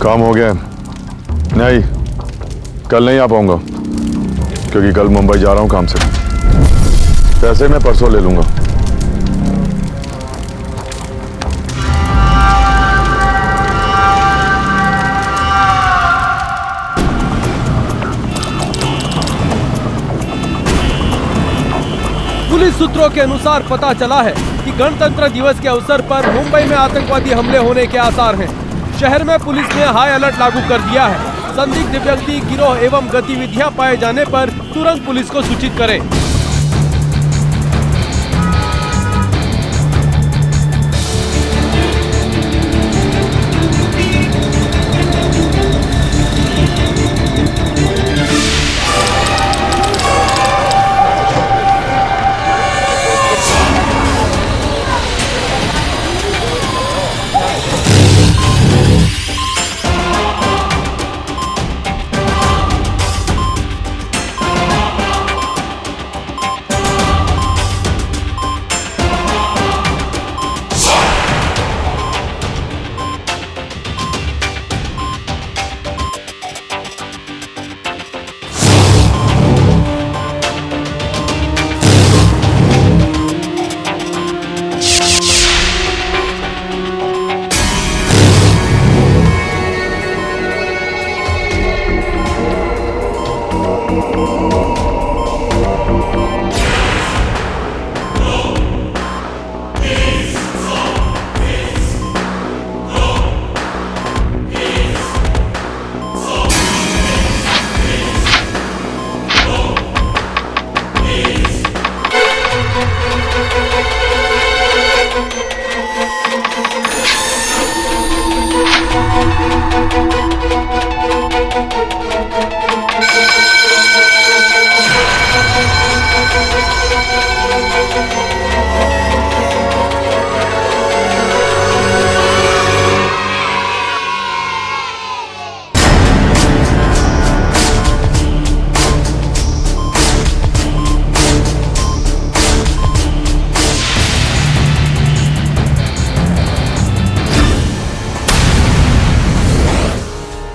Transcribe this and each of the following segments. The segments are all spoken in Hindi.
काम हो गया? नहीं, कल नहीं आ पाऊंगा क्योंकि कल मुंबई जा रहा हूं काम से। पैसे मैं परसों ले लूंगा। पुलिस सूत्रों के अनुसार पता चला है कि गणतंत्र दिवस के अवसर पर मुंबई में आतंकवादी हमले होने के आसार हैं। शहर में पुलिस ने हाई अलर्ट लागू कर दिया है। संदिग्ध व्यक्ति, गिरोह एवं गतिविधियां पाए जाने पर तुरंत पुलिस को सूचित करें।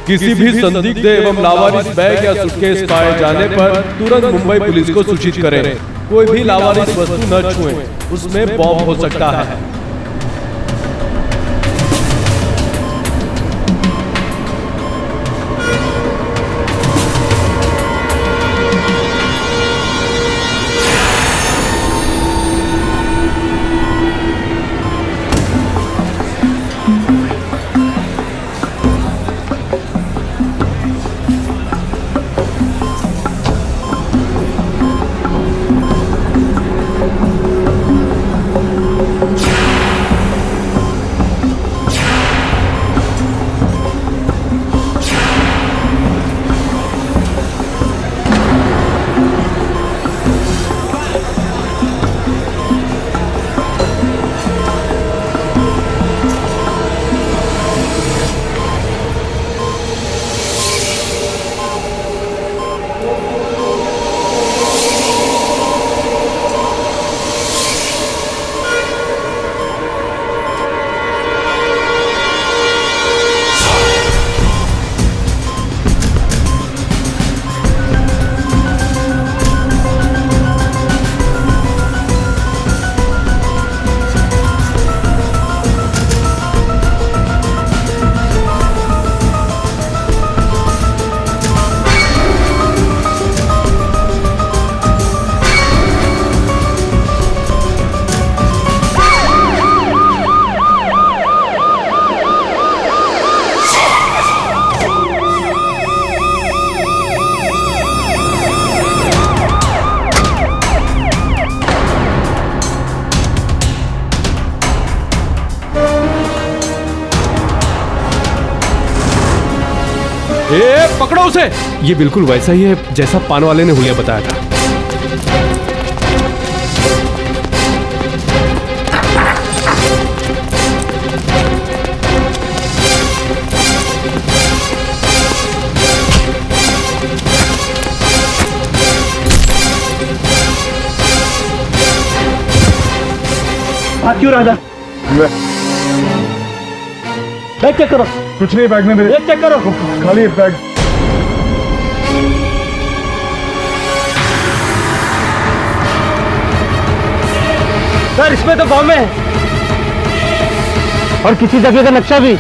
किसी भी संदिग्ध एवं लावारिस बैग या सूटकेस पाए जाने पर तुरंत मुंबई पुलिस को सूचित करें। कोई भी लावारिस वस्तु न छुएं, उसमें बॉम्ब हो सकता है। पकड़ो उसे। ये बिल्कुल वैसा ही है जैसा पान वाले ने हुलिया बताया था। हाथ क्यों राजा? बैठ चेक करो। कुछ नहीं बैग में मेरे। ये चेक करो। खाली है बैग। सर इसमें तो बॉम्ब है और किसी जगह का नक्शा भी।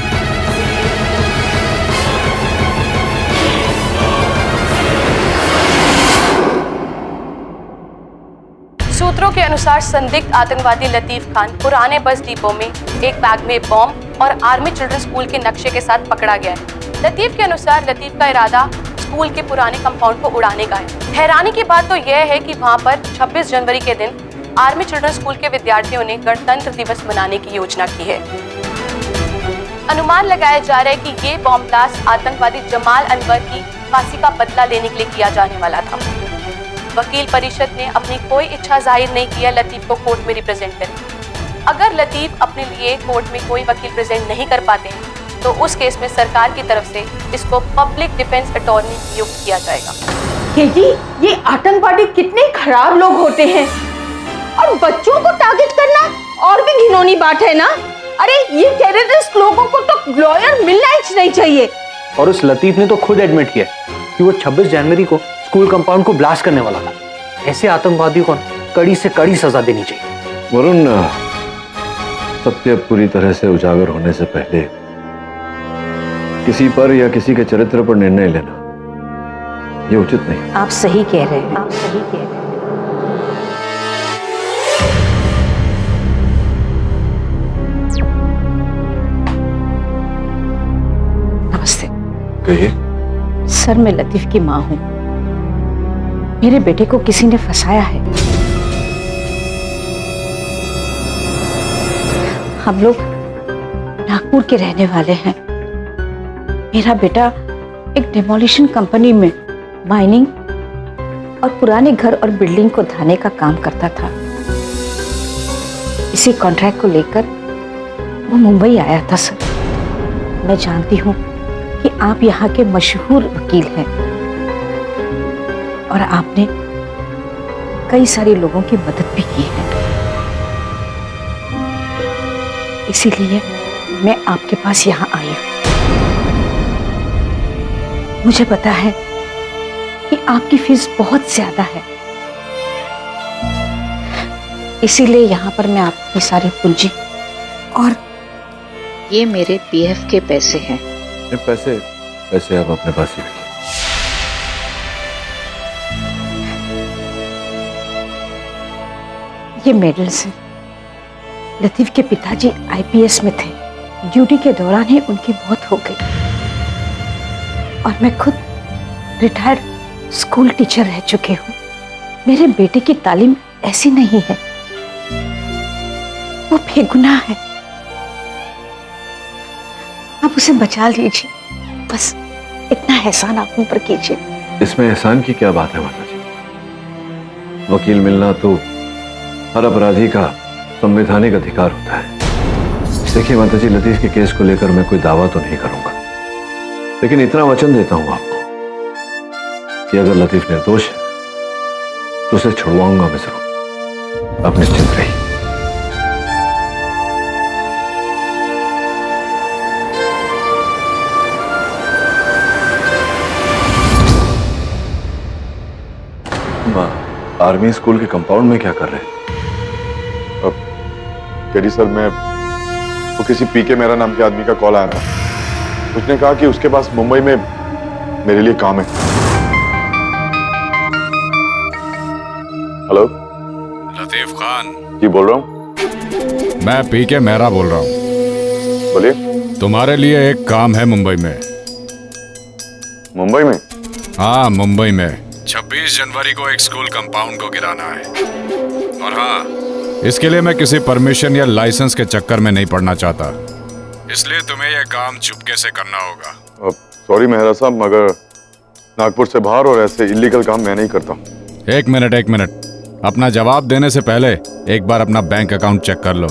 सूत्रों के अनुसार संदिग्ध आतंकवादी लतीफ खान पुराने बस डिपो में एक बैग में बॉम्ब और आर्मी चिल्ड्रन स्कूल के नक्शे के साथ पकड़ा गया है। लतीफ के अनुसार लतीफ का इरादा स्कूल के पुराने कंपाउंड को उड़ाने का है। हैरानी की बात तो यह है कि वहां पर 26 जनवरी के दिन आर्मी चिल्ड्रन स्कूल के विद्यार्थियों ने गणतंत्र दिवस मनाने की योजना की है। अनुमान लगाया जा रहा है कि ये बॉम्ब ब्लास्ट आतंकवादी जमाल अनवर की फांसी का बदला लेने के लिए किया जाने वाला था। वकील परिषद ने अपनी कोई इच्छा जाहिर नहीं किया लतीफ को कोर्ट में रिप्रेजेंट करें। अगर लतीफ अपने लिए कोर्ट में कोई वकील प्रेजेंट नहीं कर पाते हैं तो उस केस में सरकार की तरफ से इसको पब्लिक डिफेंस अटॉर्नी नियुक्त किया जाएगा। जी ये आतंकवादी कितने खराब लोग होते हैं और बच्चों को टारगेट करना और भी घिनौनी बात है ना। अरे ये टेररिस्ट लोगों को तो लॉयर मिलना ही नहीं चाहिए। और उस लतीफ ने तो खुद एडमिट किया कि वो 26 जनवरी को स्कूल कंपाउंड को ब्लास्ट करने वाला था। ऐसे आतंकवादियों को कड़ी से कड़ी सजा देनी चाहिए। वरुण, सत्य पूरी तरह से उजागर होने से पहले किसी पर या किसी के चरित्र पर निर्णय लेना ये उचित नहीं। आप सही कह रहे हैं, आप सही कह रहे हैं। नमस्ते। कहिए। सर मैं लतीफ की माँ हूँ। मेरे बेटे को किसी ने फंसाया है। हम लोग नागपुर के रहने वाले हैं। मेरा बेटा एक डिमोलिशन कंपनी में माइनिंग और पुराने घर और बिल्डिंग को ढाने का काम करता था। इसी कॉन्ट्रैक्ट को लेकर वो मुंबई आया था। सर मैं जानती हूँ कि आप यहाँ के मशहूर वकील हैं और आपने कई सारे लोगों की मदद भी की है। इसीलिए मैं आपके पास यहाँ आई हूँ। मुझे पता है कि आपकी फीस बहुत ज्यादा है, इसीलिए यहाँ पर मैं आपकी सारी पूंजी और ये मेरे पीएफ के पैसे हैं। ये पैसे आप अपने पास ही रखिए। ये मेडल्स हैं। लतीफ के पिताजी आईपीएस में थे। ड्यूटी के दौरान ही उनकी मौत हो गई और मैं खुद रिटायर्ड स्कूल टीचर रह चुकी हूँ। मेरे बेटे की तालीम ऐसी नहीं है, वो बेगुनाह है। आप उसे बचा लीजिए, बस इतना एहसान आप उन पर कीजिए। इसमें एहसान की क्या बात है माता जी? वकील मिलना तो हर अपराधी का संवैधानिक अधिकार होता है। देखिए माता जी, लतीफ के केस को लेकर मैं कोई दावा तो नहीं करूंगा, लेकिन इतना वचन देता हूं आपको कि अगर लतीफ निर्दोष है तो उसे छुड़वाऊंगा मैं जरूर। आप निश्चिंत रहिए। आर्मी स्कूल के कंपाउंड में क्या कर रहे हैं? करी सर, मैं वो किसी पीके मेरा नाम के आदमी का कॉल आया था। उसने कहा कि उसके पास मुंबई में मेरे लिए काम है। हेलो, लतीफ खान जी बोल रहा हूँ। मैं पीके मेहरा बोल रहा हूँ। बोलिए। तुम्हारे लिए एक काम है मुंबई में। मुंबई में? हाँ, मुंबई में 26 जनवरी को एक स्कूल कंपाउंड को गिराना है। और हाँ, इसके लिए मैं किसी परमिशन या लाइसेंस के चक्कर में नहीं पड़ना चाहता, इसलिए तुम्हें यह काम चुपके से करना होगा। सॉरी मेहरा साहब, मगर नागपुर से बाहर और ऐसे इलीगल काम मैं नहीं करता। एक मिनट, अपना जवाब देने से पहले एक बार अपना बैंक अकाउंट चेक कर लो।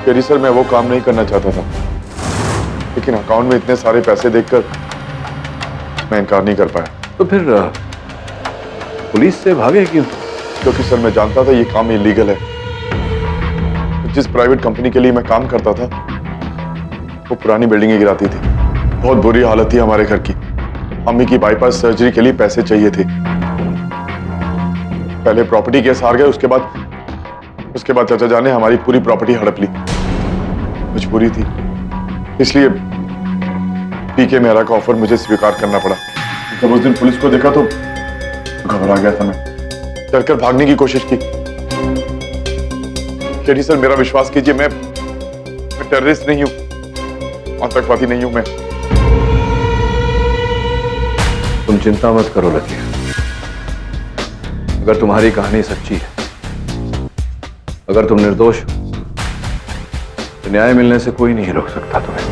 तेरी सर मैं वो काम नहीं करना चाहता था, लेकिन अकाउंट में इतने सारे पैसे देखकर मैं इनकार नहीं कर पाया। तो फिर पुलिस से भागे क्यों? क्योंकि सर मैं जानता था ये काम इलीगल है। जिस प्राइवेट कंपनी के लिए मैं काम करता था वो पुरानी बिल्डिंगें गिराती थी। बहुत बुरी हालत थी हमारे घर की। अम्मी की बाईपास सर्जरी के लिए पैसे चाहिए थे। पहले प्रॉपर्टी केस हार गए, उसके बाद चाचा जान ने हमारी पूरी प्रॉपर्टी हड़प ली। मजबूरी थी, इसलिए पीके मेहरा का ऑफर मुझे स्वीकार करना पड़ा। जब उस दिन पुलिस को देखा तो घबरा गया था मैं, डरकर भागने की कोशिश की। केडी सर मेरा विश्वास कीजिए, मैं टेररिस्ट नहीं हूं, आतंकवादी नहीं हूं मैं। तुम चिंता मत करो लतीफ, अगर तुम्हारी कहानी सच्ची है, अगर तुम निर्दोष हो, तो न्याय मिलने से कोई नहीं रोक सकता तुम्हें।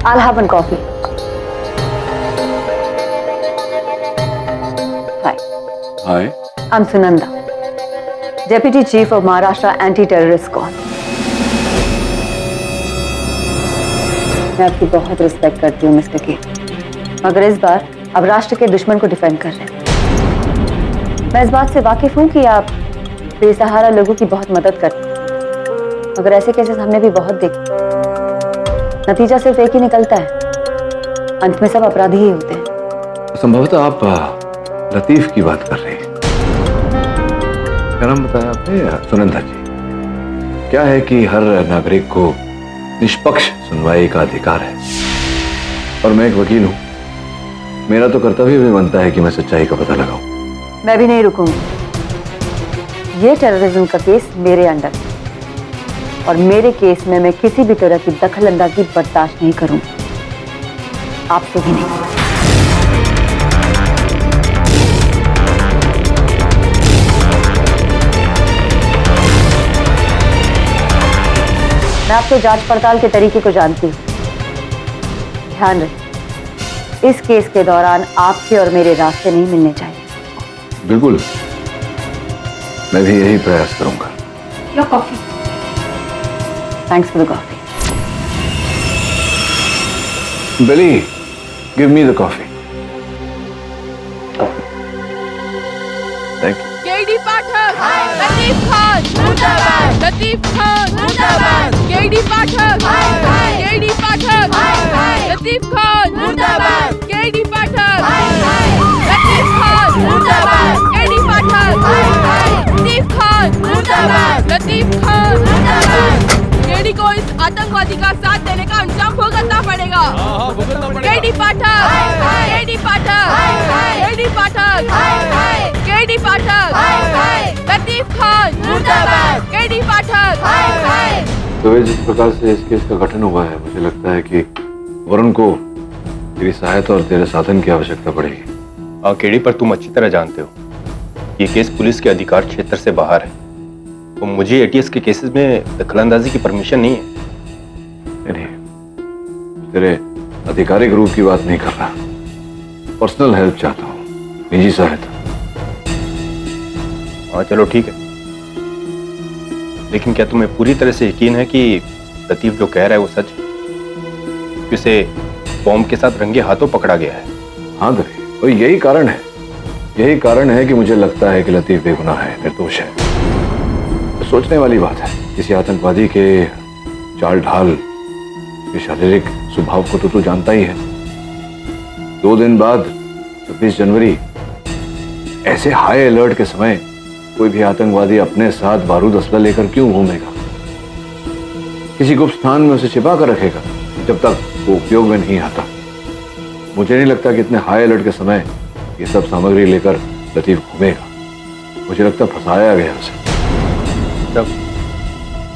I'll have one coffee. Hi. Hi. I'm Sunanda, Deputy Chief of Maharashtra Anti-Terrorist Squad. मैं आपकी बहुत रिस्पेक्ट करती हूँ मिस्टर के, मगर इस बार अब राष्ट्र के दुश्मन को डिफेंड कर रहे हैं। मैं इस बात से वाकिफ हूँ कि आप बेसहारा लोगों की बहुत मदद करते हैं, मगर ऐसे केसेस हमने भी बहुत देखे। नतीजा सिर्फ एक ही निकलता है, अंत में सब अपराधी ही होते हैं। संभवतः आप लतीफ की बात कर रही हैं। क्या नाम बताया आपने? सुनंदा जी। क्या है कि हर नागरिक को निष्पक्ष सुनवाई का अधिकार है, और मैं एक वकील हूं, मेरा तो कर्तव्य भी बनता है कि मैं सच्चाई का पता लगाऊं। मैं भी नहीं रुकूंगी। ये टेररिज्म का केस मेरे अंडर है, और मेरे केस में मैं किसी भी तरह की दखलंदाजी बर्दाश्त नहीं करूंगी, आपसे भी नहीं। मैं आपके जांच पड़ताल के तरीके को जानती हूँ। ध्यान रखें, इस केस के दौरान आपके और मेरे रास्ते नहीं मिलने चाहिए। बिल्कुल, मैं भी यही प्रयास करूंगा। Your coffee. Thanks for the coffee. Billy, give me the coffee. Thank you. KD Pathak, Latif Khan, मुर्दाबाद, लतीफ खान, मुर्दाबाद, केडी पाठक, केडी पाठक, लतीफ खान, मुर्दाबाद, केडी पाठक, लतीफ खान, मुर्दाबाद, केडी पाठक, लतीफ खान, मुर्दाबाद, लतीफ खान, मुर्दाबाद। केडी को इस आतंकवादी का साथ देने का अंजाम भुगतना पड़ेगा। KD Pathak, KD Pathak, KD Pathak, KD Pathak, Latif Khan, मुर्दाबाद, केडी पाठक। तो जिस प्रकार से इस केस का गठन हुआ है, मुझे लगता है कि वरुण को तेरी सहायता और तेरे साधन की आवश्यकता पड़ेगी। हाँ केडी, पर तुम अच्छी तरह जानते हो ये केस पुलिस के अधिकार क्षेत्र से बाहर है, तो मुझे एटीएस के केसेस में दखलंदाजी की परमिशन नहीं है। नहीं, तेरे आधिकारिक रूप की बात नहीं कर रहा, पर्सनल हेल्प चाहता हूँ, निजी सहायता। हाँ चलो ठीक है, लेकिन क्या तुम्हें पूरी तरह से यकीन है कि लतीफ जो कह रहा है वो सच है? उसे बॉम्ब के साथ रंगे हाथों पकड़ा गया है। हाँ दरी, और यही कारण है कि मुझे लगता है कि लतीफ बेगुनाह है, निर्दोष है। तो सोचने वाली बात है, किसी आतंकवादी के चाल ढाल, के शारीरिक स्वभाव को तो तू जानता ही है। 2 दिन बाद 26 जनवरी, ऐसे हाई अलर्ट के समय कोई भी आतंकवादी अपने साथ बारूद असला लेकर क्यों घूमेगा? किसी गुप्त स्थान में उसे छिपा कर रखेगा जब तक वो उपयोग में नहीं आता। मुझे नहीं लगता कि इतने हाई अलर्ट के समय ये सब सामग्री लेकर लतीफ घूमेगा। मुझे लगता फंसाया गया उसे। तब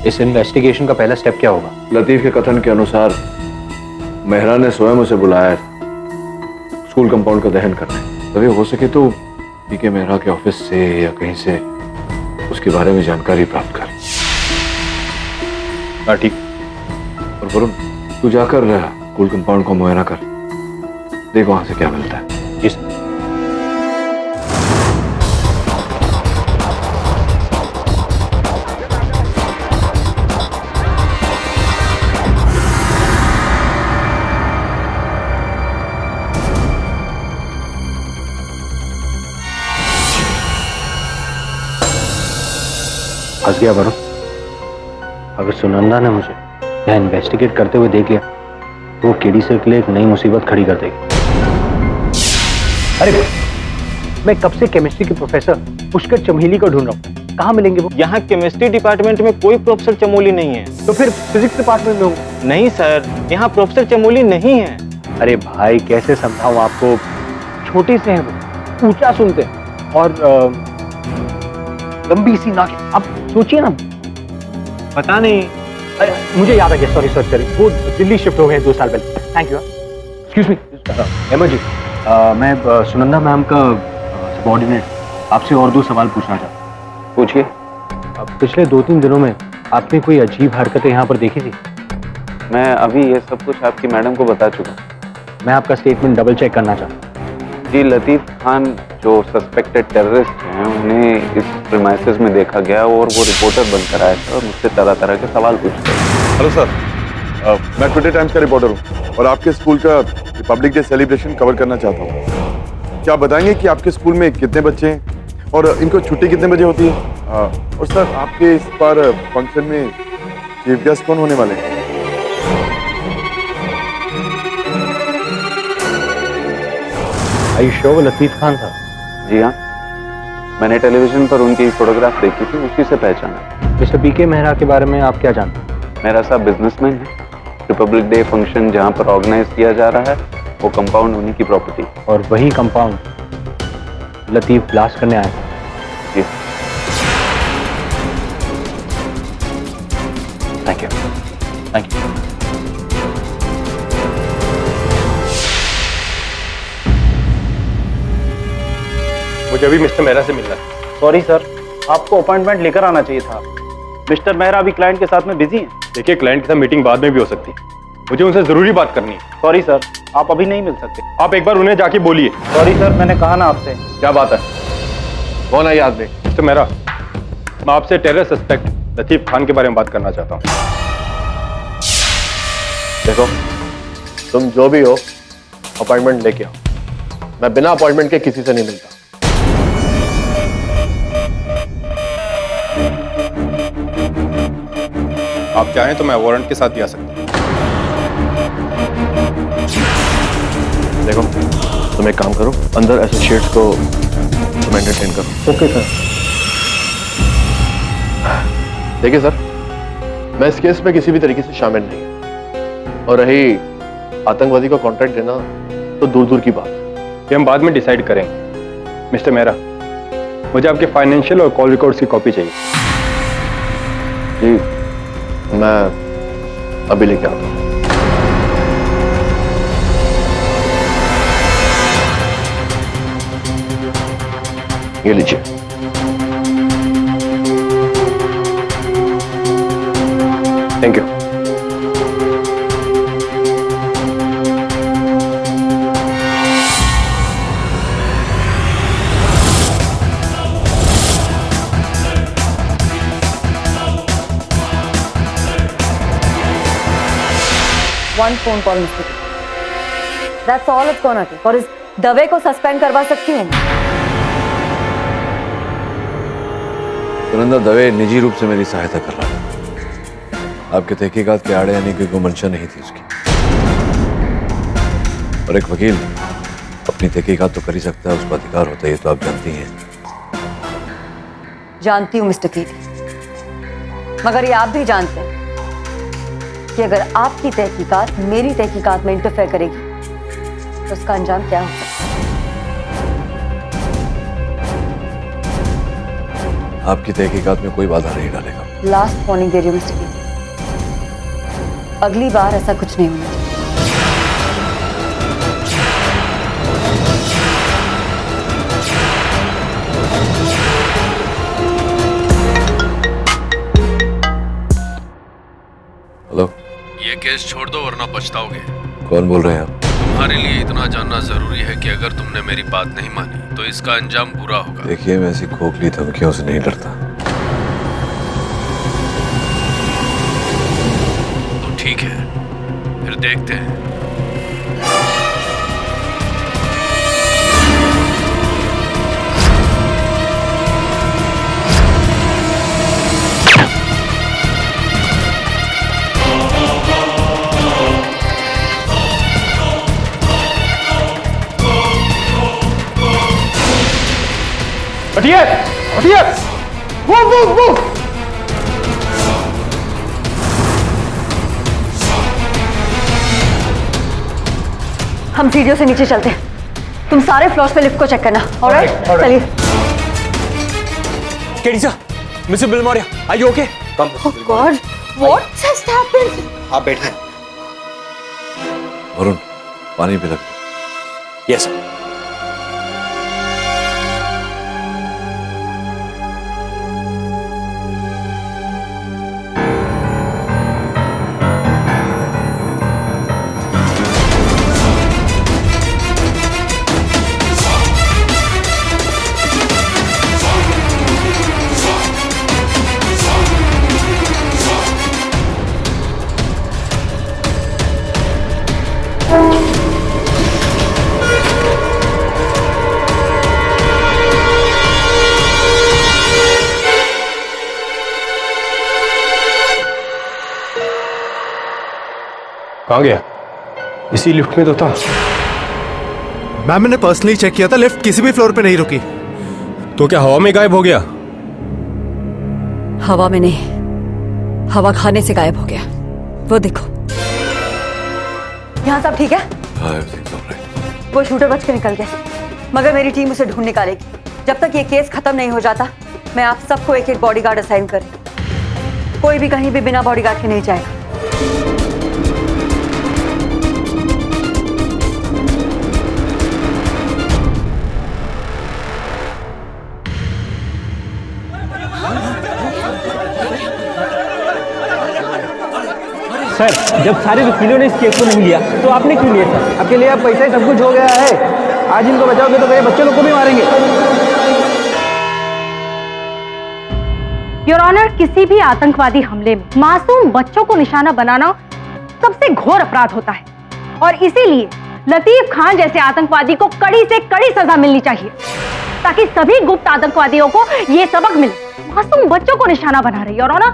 इस इन्वेस्टिगेशन का पहला स्टेप क्या होगा? लतीफ के कथन के अनुसार मेहरा ने स्वयं उसे बुलाया था स्कूल कंपाउंड का दहन करने। तभी हो सके तो पीके मेहरा के ऑफिस से या कहीं से उसके बारे में जानकारी प्राप्त कर। हाँ ठीक। और वरुण, तू जाकर स्कूल कंपाउंड को मुआयना कर, देख वहां से क्या मिलता है। जी सर। फंस गया वरुण। अगर सुनंदा ने मुझे यहाँ इन्वेस्टिगेट करते हुए देख लिया तो वो केडी सर के लिए एक नई मुसीबत खड़ी कर देगी। अरे मैं कब से केमिस्ट्री के प्रोफेसर पुष्कर चमेली को ढूंढ रहा हूँ, कहाँ मिलेंगे वो? यहाँ केमिस्ट्री डिपार्टमेंट में कोई प्रोफेसर चमोली नहीं है। तो फिर फिजिक्स डिपार्टमेंट में हूँ। नहीं सर, यहाँ प्रोफेसर चमोली नहीं है। अरे भाई कैसे समझाऊं आपको, छोटे से हैं वो, ऊंचा सुनते हैं और लंबी सी नाक। अब सोचिए ना। पता नहीं। अरे मुझे याद आ गया, सॉरी वो दिल्ली शिफ्ट हो गए 2 साल पहले। Thank you. Excuse me Hema ji, मैं सुनंदा मैम का सबऑर्डिनेट आपसे और 2 सवाल पूछना चाहता हूँ। पूछिए। पिछले 2-3 दिनों में आपने कोई अजीब हरकतें यहाँ पर देखी थी? मैं अभी ये सब कुछ आपकी मैडम को बता चुका। मैं आपका स्टेटमेंट डबल चेक करना चाहता हूँ। जी, लतीफ खान जो सस्पेक्टेड टेररिस्ट हैं उन्हें इस प्रीमाइसेस में देखा गया और वो रिपोर्टर बनकर आए थे और मुझसे तरह तरह के सवाल पूछते हैं। हेलो सर, मैं टुडे टाइम्स का रिपोर्टर हूँ और आपके स्कूल का रिपब्लिक डे सेलिब्रेशन कवर करना चाहता हूँ। क्या आप बताएंगे कि आपके स्कूल में कितने बच्चे हैं और इनको छुट्टी कितने बजे होती है? और सर आपके इस बार फंक्शन में चीफ गेस्ट कौन होने वाले हैं? आई शो वो लतीफ खान था? जी हाँ, मैंने टेलीविजन पर उनकी फोटोग्राफ देखी थी, उसी से पहचाना। मिस्टर पीके मेहरा के बारे में आप क्या जानते हैं? मेरा साहब बिजनेसमैन है। रिपब्लिक डे फंक्शन जहाँ पर ऑर्गेनाइज किया जा रहा है वो कंपाउंड उन्हीं की प्रॉपर्टी। और वही कंपाउंड लतीफ ब्लास्ट करने आए। जी थैंक यू। Thank you. मुझे अभी मिस्टर मेहरा से मिलना है। सॉरी सर, आपको अपॉइंटमेंट लेकर आना चाहिए था। मिस्टर मेहरा अभी क्लाइंट के साथ में बिजी हैं। देखिए, क्लाइंट के साथ मीटिंग बाद में भी हो सकती है, मुझे उनसे जरूरी बात करनी है। सॉरी सर, आप अभी नहीं मिल सकते। आप एक बार उन्हें जाके बोलिए। सॉरी सर, मैंने कहा ना आपसे। क्या बात है? कौन है ये आदमी? मिस्टर मेहरा, मैं आपसे टेरर सस्पेक्ट लतीफ खान के बारे में बात करना चाहता हूँ। देखो, तुम जो भी हो अपॉइंटमेंट लेके आओ। मैं बिना अपॉइंटमेंट के किसी से नहीं मिलता। आप चाहें तो मैं वारंट के साथ भी आ सकता हूँ। देखो, तुम एक काम करो, अंदर एसोसिएट्स को तुम एंटरटेन करो। Okay sir. देखिए सर, मैं इस केस में किसी भी तरीके से शामिल नहीं, और रही आतंकवादी को कॉन्ट्रैक्ट देना तो दूर दूर की बात है। ये हम बाद में डिसाइड करेंगे। मिस्टर मेहरा, मुझे आपके फाइनेंशियल और कॉल रिकॉर्ड्स की कॉपी चाहिए। जी, मैं अभी लेके आता हूँ। ये लीजिए। Thank you. One phone call, Mr. That's all it's gonna take. और इस दवे को सस्पेंड करवा सकती हूँ। सुनंदा दवे निजी रूप से मेरी सहायता कर रहा है। आपके तहकीकात के आड़े आने की कोई मंशा नहीं थी उसकी। और एक वकील अपनी तहकीकात तो कर ही सकता है, उसका अधिकार होता है, ये तो आप जानती हैं। जानती हूँ मिस्टर कीटी, मगर ये आप भी जानते हैं कि अगर आपकी तहकीकात मेरी तहकीकात में इंटरफेयर करेगी तो उसका अंजाम क्या हो सकता है। आपकी तहकीकात में कोई बाधा नहीं डालेगा। लास्ट वार्निंग दे रही हूँ मिस्टर कीटी, अगली बार ऐसा कुछ नहीं होना चाहिए। हेलो, ये केस छोड़ दो वरना पछताओगे। कौन बोल रहे हैं आप? तुम्हारे लिए इतना जानना जरूरी है कि अगर तुमने मेरी बात नहीं मानी तो इसका अंजाम बुरा होगा। देखिए, मैं ऐसी खोखली धमकियों से नहीं डरता। तो ठीक है, फिर देखते हैं। हटिए हटिए। Move move move. हम सीढ़ियों से नीचे चलते हैं, तुम सारे फ्लोर्स पे लिफ्ट को चेक करना। ऑलराइट, चलिए। KD sir, mister Bilimoria, are you okay? Oh God, what has happened? आप बैठे। वरुण, पानी पिला। Yes sir. कहाँ गया? इसी लिफ्ट में तो था। मैम, मैंने पर्सनली चेक किया था, लिफ्ट किसी भी फ्लोर पे नहीं रुकी। तो क्या हवा में गायब हो गया? हवा में नहीं, हवा खाने से गायब हो गया। वो देखो। यहाँ सब ठीक है? वो शूटर बच के निकल गया, मगर मेरी टीम उसे ढूंढ निकालेगी। जब तक ये केस खत्म नहीं हो जाता, मैं आप सबको एक एक बॉडीगार्ड असाइन करूँ। कोई भी कहीं भी बिना बॉडीगार्ड के नहीं जाएगा। सर, जब सारे वकीलों ने इस केस को नहीं लिया तो आपने क्यों लिया सर? आपके लिए अब पैसा ही सब कुछ हो गया है। आज इनको बचाओगे तो मेरे बच्चे लोग को भी मारेंगे। योर ऑनर, किसी भी आतंकवादी हमले में मासूम बच्चों को निशाना बनाना सबसे घोर अपराध होता है और इसीलिए लतीफ खान जैसे आतंकवादी को कड़ी से कड़ी सजा मिलनी चाहिए ताकि सभी गुप्त आतंकवादियों को ये सबक मिले। मासूम बच्चों को निशाना बना रही है योर ऑनर।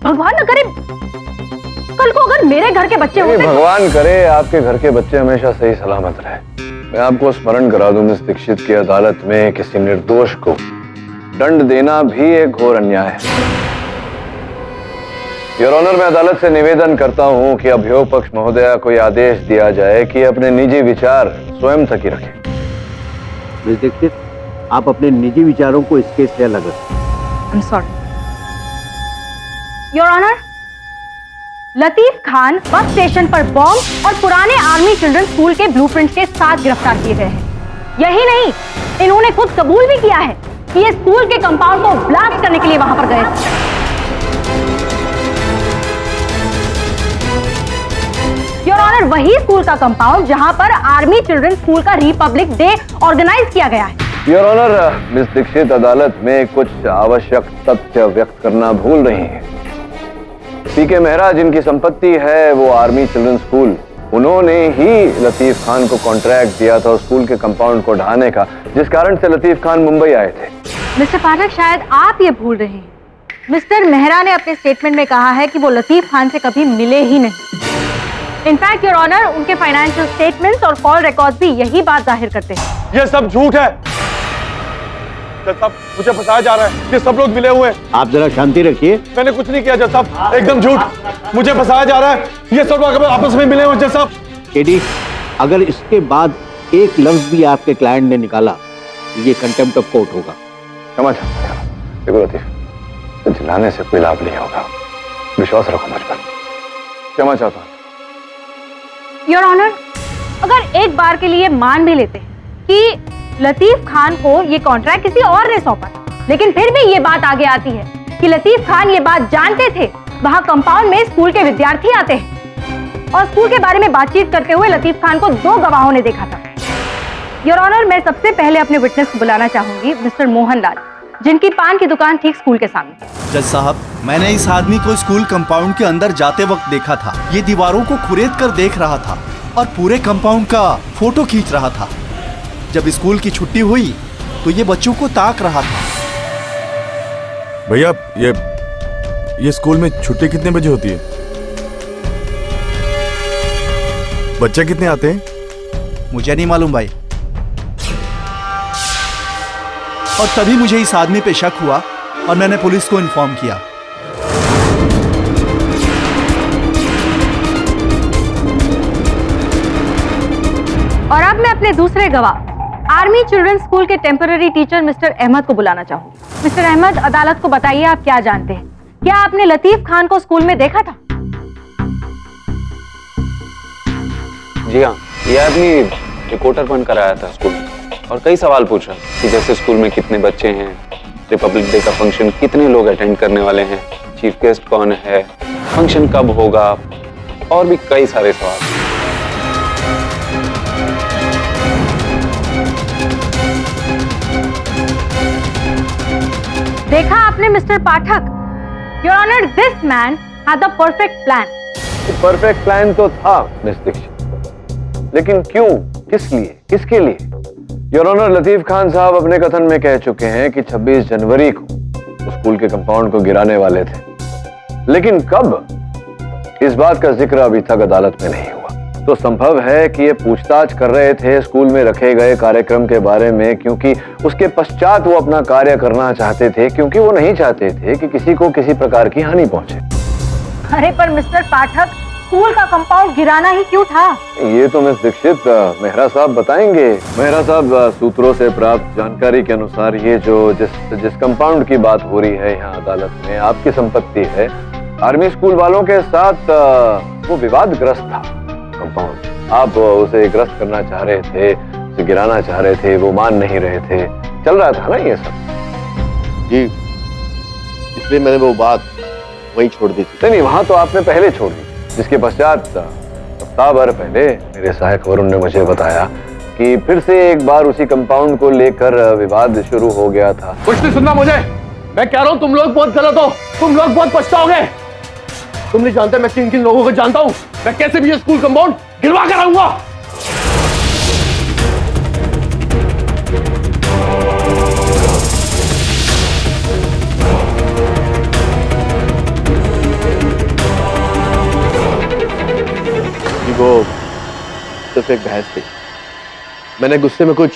भगवान न करे कल को अगर मेरे घर के बच्चे होते। भगवान करे आपके घर के बच्चे हमेशा सही सलामत रहे। मैं आपको स्मरण करा दूं, मिस दीक्षित की अदालत में किसी निर्दोष को दंड देना भी एक घोर अन्याय है। योर ऑनर, मैं अदालत से निवेदन करता हूं कि अभियोग पक्ष महोदया को यह आदेश दिया जाए कि अपने निजी विचार स्वयं तक ही रखें। मिस दीक्षित, आप अपने निजी विचारों को इस केस से अलग रखें। I am sorry your honour. Latif Khan bus station पर बॉम्ब और पुराने आर्मी चिल्ड्रन स्कूल के ब्लूप्रिंट्स के साथ गिरफ्तार किए गए हैं। यही नहीं, इन्होंने खुद कबूल भी किया है कि ये स्कूल के कंपाउंड को ब्लास्ट करने के लिए वहां पर गए थे। योर ऑनर, वही स्कूल का कंपाउंड जहां पर आर्मी चिल्ड्रन स्कूल का रिपब्लिक डे ऑर्गेनाइज किया गया है। योर ऑनर, मिस दीक्षित अदालत में कुछ आवश्यक तथ्य व्यक्त करना भूल रही हैं। पीके मेहरा जिनकी संपत्ति है वो आर्मी चिल्ड्रन स्कूल, उन्होंने ही लतीफ खान को कॉन्ट्रैक्ट दिया था स्कूल के कंपाउंड को ढाने का, जिस कारण से लतीफ खान मुंबई आए थे। मिस्टर पाठक, शायद आप ये भूल रहे हैं, मिस्टर मेहरा ने अपने स्टेटमेंट में कहा है कि वो लतीफ खान से कभी मिले ही नहीं। इनफैक्ट योर ऑनर, उनके फाइनेंशियल स्टेटमेंट्स और कॉल रिकॉर्ड्स भी यही बात जाहिर करते हैं। ये सब झूठ है। जज साहब, मुझे फंसाया जा रहा है। ये सब लोग मिले हुए हैं। आप जरा शांति रखिए। मैंने कुछ नहीं किया जज साहब, एकदम झूठ। मुझे फंसाया जा रहा है। ये सब लोग आपस में मिले हुए जज साहब। केडी, अगर इसके बाद एक लफ्ज भी आपके क्लाइंट ने निकाला तो ये कंटेम्प्ट ऑफ कोर्ट होगा। क्षमा चाहता हूं। देखो लतीफ, चिल्लाने से कोई लाभ नहीं होगा, विश्वास रखो मुझ पर। क्षमा चाहता हूं। योर ऑनर, अगर एक बार के लिए मान भी लेते हैं कि लतीफ खान को ये कॉन्ट्रैक्ट किसी और ने सौंपा, लेकिन फिर भी ये बात आगे आती है कि लतीफ खान ये बात जानते थे वहां कंपाउंड में स्कूल के विद्यार्थी आते हैं और स्कूल के बारे में बातचीत करते हुए लतीफ खान को 2 गवाहों ने देखा था। योर ऑनर, मैं सबसे पहले अपने विटनेस को बुलाना चाहूंगी, मिस्टर मोहन लाल, जिनकी पान की दुकान ठीक स्कूल के सामने। जज साहब, मैंने इस आदमी को स्कूल कंपाउंड के अंदर जाते वक्त देखा था। ये दीवारों को खुरेद कर देख रहा था और पूरे कंपाउंड का फोटो खींच रहा था। जब स्कूल की छुट्टी हुई तो ये बच्चों को ताक रहा था। भैया, ये स्कूल में छुट्टी कितने बजे होती है? बच्चे कितने आते हैं? मुझे नहीं मालूम भाई। और तभी मुझे इस आदमी पे शक हुआ और मैंने पुलिस को इन्फॉर्म किया। और अब मैं अपने दूसरे गवाह आर्मी चिल्ड्रंस स्कूल के टेम्पररी टीचर मिस्टर अहमद को बुलाना चाहूंगी। मिस्टर अहमद, अदालत को बताइए आप क्या जानते हैं। क्या आपने लतीफ खान को स्कूल में देखा था? जी हाँ, ये आदमी रिपोर्टर बनकर आया था स्कूल में और कई सवाल पूछा कि जैसे स्कूल में कितने बच्चे हैं, रिपब्लिक डे का फंक्शन कितने लोग अटेंड करने वाले हैं, चीफ गेस्ट कौन है, फंक्शन कब होगा, और भी कई सारे सवाल। देखा आपने mister Pathak? Your honour, this man had the perfect plan. Perfect plan तो था मिस दीक्षित, लेकिन क्यों, किस लिए, किसके लिए? योर ऑनर, लतीफ खान साहब अपने कथन में कह चुके हैं कि 26 जनवरी को स्कूल के कंपाउंड को गिराने वाले थे, लेकिन कब, इस बात का जिक्र अभी तक अदालत में नहीं हुआ। तो संभव है कि ये पूछताछ कर रहे थे स्कूल में रखे गए कार्यक्रम के बारे में, क्योंकि उसके पश्चात वो अपना कार्य करना चाहते थे, क्योंकि वो नहीं चाहते थे कि किसी को किसी प्रकार की हानि पहुंचे। अरे पर मिस्टर पाठक, स्कूल का कंपाउंड गिराना ही क्यों था? ये तो मिस दीक्षित मेहरा साहब बताएंगे। मेहरा साहब, सूत्रों से प्राप्त जानकारी के अनुसार ये जो जिस कंपाउंड की बात हो रही है यहाँ अदालत में, आपकी संपत्ति है। आर्मी स्कूल वालों के साथ वो विवादग्रस्त था कंपाउंड। आप उसे ग्रस्त करना चाह रहे थे, उसे गिराना चाह रहे थे, वो मान नहीं रहे थे, चल रहा था ना ये सब? जी, इसलिए मैंने वो बात वहीं छोड़ दी थी। नहीं, वहां तो आपने पहले छोड़ दी, जिसके पश्चात सप्ताह भर पहले मेरे सहायक वरुण ने मुझे बताया कि फिर से एक बार उसी कंपाउंड को लेकर विवाद शुरू हो गया था। कुछ नहीं सुनना मुझे, मैं कह रहा हूँ तुम लोग बहुत गलत हो, तुम लोग बहुत पछताओगे। तुम नहीं जानते मैं किन किन लोगों को जानता हूँ, मैं कैसे भी ये स्कूल कंपाउंड गिरवा कर आऊंगा। वो सिर्फ एक बहस थी, मैंने गुस्से में कुछ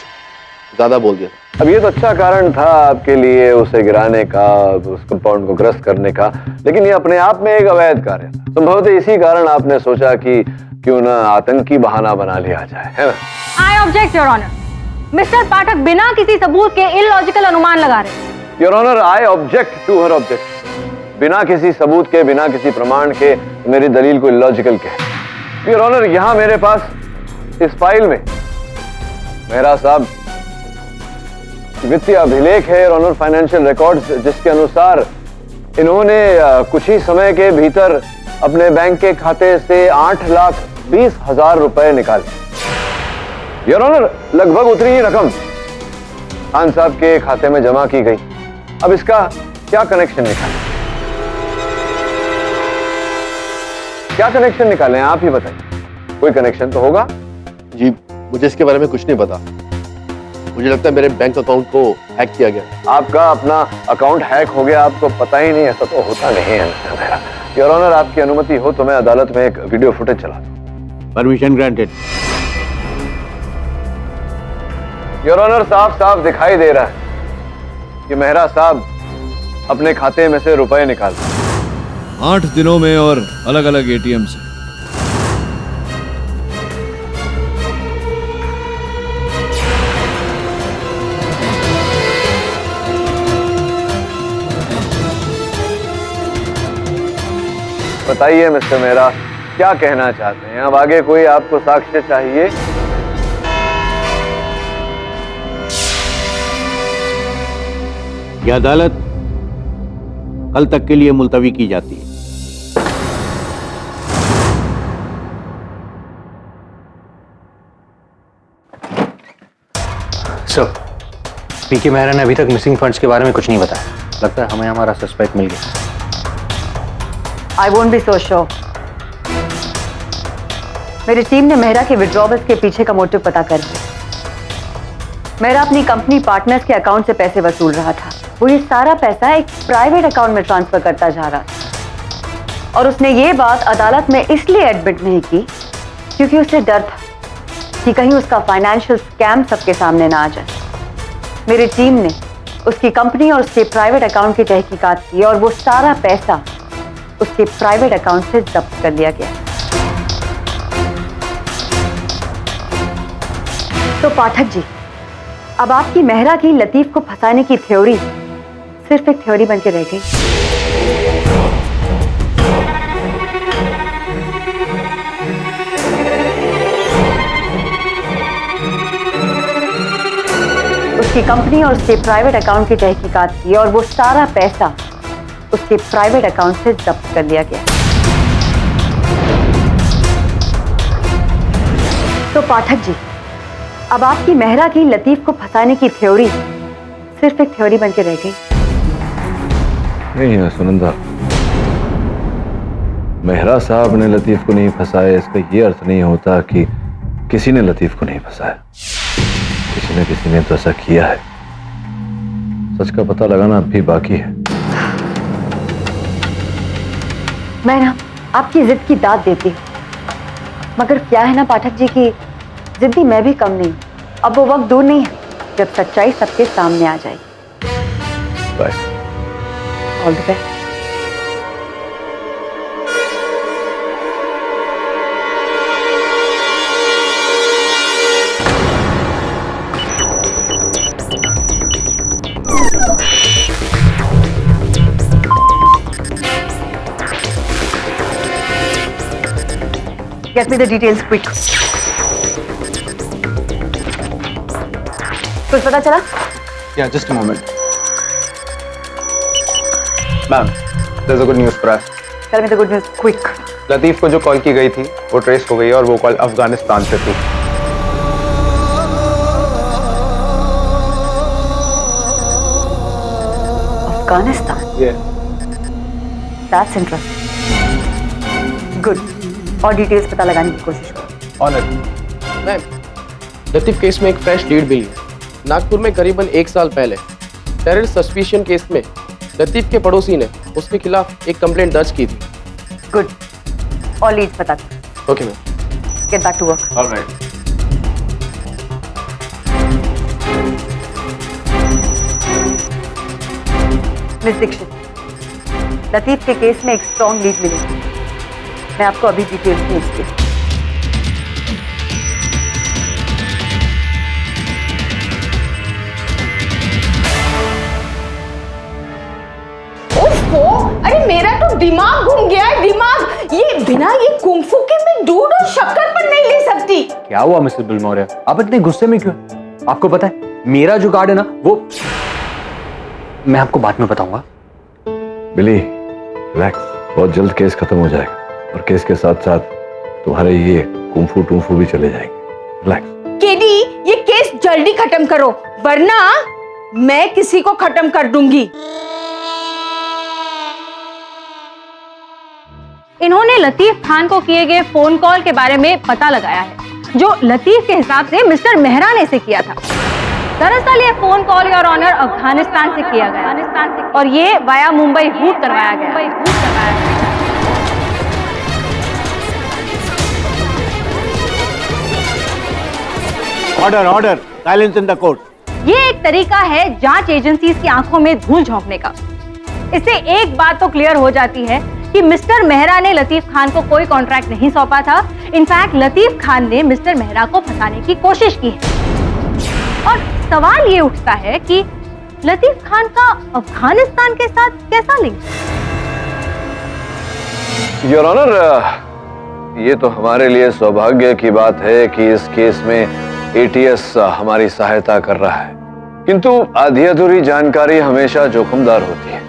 ज्यादा बोल दिया। अब ये तो अच्छा कारण था आपके लिए उसे गिराने का, उस कंपाउंड को ग्रस्त करने का, लेकिन ये अपने आप में एक अवैध कार्य था। संभवतः इसी कारण आपने सोचा कि क्यों ना आतंकी बहाना बना लिया जाए, है ना? I object your honour. Mister Pathak बिना किसी सबूत के इलॉजिकल अनुमान लगा रहे। Your honour, I object to हर ऑब्जेक्ट। बिना किसी सबूत के, बिना किसी प्रमाण के मेरी दलील को इलॉजिकल कहे। योर ऑनर, यहां मेरे पास इस फाइल में मेहरा साहब वित्तीय अभिलेख है, ऑनर फाइनेंशियल रिकॉर्ड्स, जिसके अनुसार इन्होंने कुछ ही समय के भीतर अपने बैंक के खाते से 8,20,000 रुपए निकाले। योर ऑनर, लगभग उतनी ही रकम खान साहब के खाते में जमा की गई। अब इसका क्या कनेक्शन निकाले, क्या कनेक्शन निकालें, आप ही बताइए। कोई कनेक्शन तो होगा? जी, मुझे इसके बारे में कुछ नहीं पता। मुझे लगता है मेरे बैंक अकाउंट को हैक किया गया। आपका अपना अकाउंट हैक हो गया, आपको पता ही नहीं? ऐसा तो होता नहीं है मेरा। योर ऑनर, आपकी अनुमति हो तो मैं अदालत में एक वीडियो फुटेज चला दूं। Permission granted. योर ऑनर, साफ साफ दिखाई दे रहा है कि मेहरा साहब अपने खाते में से रुपए निकाल 8 दिनों में और अलग अलग एटीएम से। बताइए मिस्टर मेहरा, क्या कहना चाहते हैं? अब आगे कोई आपको साक्ष्य चाहिए? यह अदालत कल तक के लिए मुलतवी की जाती है। सर, पीके मेहरा ने अभी तक मिसिंग फंड्स के बारे में कुछ नहीं बताया। लगता है हमें हमारा सस्पेक्ट मिल गया। I won't be so sure. मेरी टीम ने मेहरा के विड्रॉवल्स के पीछे का मोटिव पता कर लिया। मेहरा अपनी कंपनी पार्टनर्स के अकाउंट से पैसे वसूल रहा था। वो ये सारा पैसा एक प्राइवेट अकाउंट में ट्रांसफर करता जा रहा था, और उसने ये बात अदालत में इसलिए एडमिट नहीं की क्योंकि उसे डर था कि कहीं उसका फाइनेंशियल स्कैम सबके सामने ना आ जाए। मेरी टीम ने उसकी कंपनी और उसके प्राइवेट अकाउंट की तहकीकात की और वो सारा पैसा उसके प्राइवेट अकाउंट से जब्त कर लिया गया। तो पाठक जी, अब आपकी मेहरा की लतीफ को फंसाने की थ्योरी सिर्फ एक थ्योरी बन के रह गई। उसकी कंपनी और उसके प्राइवेट अकाउंट की तहकीकात की और वो सारा पैसा उसके प्राइवेट अकाउंट से जब्त कर लिया गया। तो पाठक जी, अब आपकी मेहरा की लतीफ को फंसाने की थ्योरी सिर्फ एक थ्योरी बन के रह गई। नहीं है सुनंदा, मेहरा साहब ने लतीफ को नहीं फंसाया, इसका ये अर्थ नहीं होता कि किसी ने लतीफ को नहीं फंसाया। किसी ने तो ऐसा किया है। सच का पता लगाना अब भी बाकी है। मैं ना आपकी जिद की दाद देती हूँ, मगर क्या है ना पाठक जी की जिद्दी मैं भी कम नहीं। अब वो वक्त दूर नहीं है जब सच्चाई सबके सामने आ जाएगी। Bye. All the best. Get me the details quick. कुछ पता चला? Yeah, just a moment. Ma'am, there's a good news for us. Tell me the good news quick. Latif को जो कॉल की गई थी वो ट्रेस हो गई है और वो कॉल अफगानिस्तान से थी। Afghanistan? Yeah. That's interesting. Good. और डिटेल्स पता लगाने की कोशिश करो। ऑनर। मैम, लतीफ केस में एक फ्रेश लीड मिली। नागपुर में करीबन 1 साल पहले टेरर सस्पिशन केस में लतीफ के पड़ोसी ने उसके खिलाफ एक कंप्लेंट दर्ज की थी। गुड। और लीड्स पता करो। Okay ma'am. Get back to work. Alright. Miss Dikshit, Latif के केस में एक स्ट्रॉन्ग लीड मिली। मैं आपको अभी डिटेल्स भेजती हूँ। अरे मेरा तो दिमाग घूम गया है, दिमाग। ये बिना ये कुंफू के मैं दूध और शक्कर पर नहीं ले सकती। क्या हुआ मिसेस बिलमौर्य, आप इतने गुस्से में क्यों? आपको पता है मेरा जो कार्ड है ना वो मैं आपको बाद में बताऊंगा। बिली रिलैक्स, बहुत जल्द केस खत्म हो जाएगा और केस के साथ साथ तुम्हारे ये कुंफू टूंफू भी चले जाएंगे। रिलैक्स। केडी, ये केस जल्दी खत्म करो वरना मैं किसी को खत्म कर दूंगी। इन्होंने लतीफ खान को किए गए फोन कॉल के बारे में पता लगाया है, जो लतीफ के हिसाब से मिस्टर मेहरा ने से किया था। दरअसल ये phone call your honour Afghanistan से किया गया और ये वाया मुंबई रूट करवाया गया। Order order, silence in the court. ये एक तरीका है जांच एजेंसीज की आंखों में धूल झोंकने का। इससे एक बात तो क्लियर हो जाती है कि मिस्टर मेहरा ने लतीफ खान को कोई कॉन्ट्रैक्ट नहीं सौंपा था। इनफैक्ट लतीफ खान ने मिस्टर मेहरा को फंसाने की कोशिश की है। और सवाल ये उठता है कि लतीफ खान का अफगानिस्तान के साथ कैसा लिंक? योर ऑनर, ये तो हमारे लिए सौभाग्य की बात है कि इस केस में एटीएस हमारी सहायता कर रहा है, किंतु आधी अधूरी जानकारी हमेशा जोखिमदार होती है।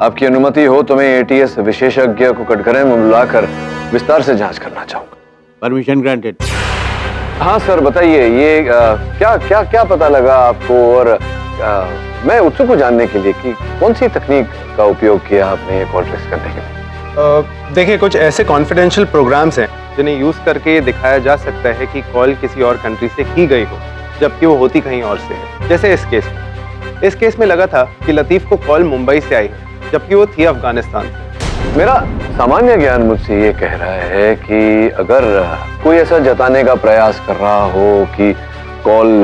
आपकी अनुमति हो तो मैं एटीएस विशेषज्ञ को कटघरे में बुलाकर विस्तार से जांच करना चाहूंगा। Permission granted. हाँ सर, बताइए ये क्या क्या क्या पता लगा आपको, और मैं उत्सुक हूँ जानने के लिए कि कौन सी तकनीक का उपयोग किया आपने कॉल ट्रेस करने के लिए। देखिए, कुछ ऐसे कॉन्फिडेंशियल प्रोग्राम्स हैं जिन्हें यूज करके ये दिखाया जा सकता है कि कॉल किसी और कंट्री से की गई हो जबकि वो होती कहीं और से है। जैसे इस केस में लगा था कि लतीफ को कॉल मुंबई से आई है जबकि वो थी अफगानिस्तान से। मेरा सामान्य ज्ञान मुझसे ये कह रहा है कि अगर कोई ऐसा जताने का प्रयास कर रहा हो कि कॉल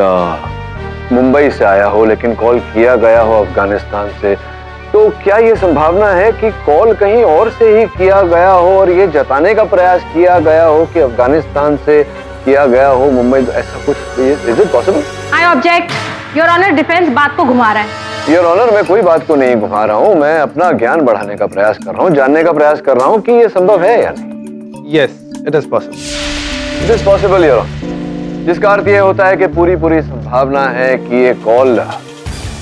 मुंबई से आया हो लेकिन कॉल किया गया हो अफगानिस्तान से, तो क्या ये संभावना है कि कॉल कहीं और से ही किया गया हो और ये जताने का प्रयास किया गया हो कि अफगानिस्तान से किया गया हो मुंबई? ऐसा कुछ is it possible? I object your honour, defence बात को घुमा रहा है। योर ऑनर, मैं कोई बात को नहीं घुमा रहा हूँ, मैं अपना ज्ञान बढ़ाने का प्रयास कर रहा हूँ, जानने का प्रयास कर रहा हूँ कि ये संभव है या नहीं। Yes, it is possible. It is possible your honour, जिसका अर्थ ये होता है कि पूरी संभावना है कि ये कॉल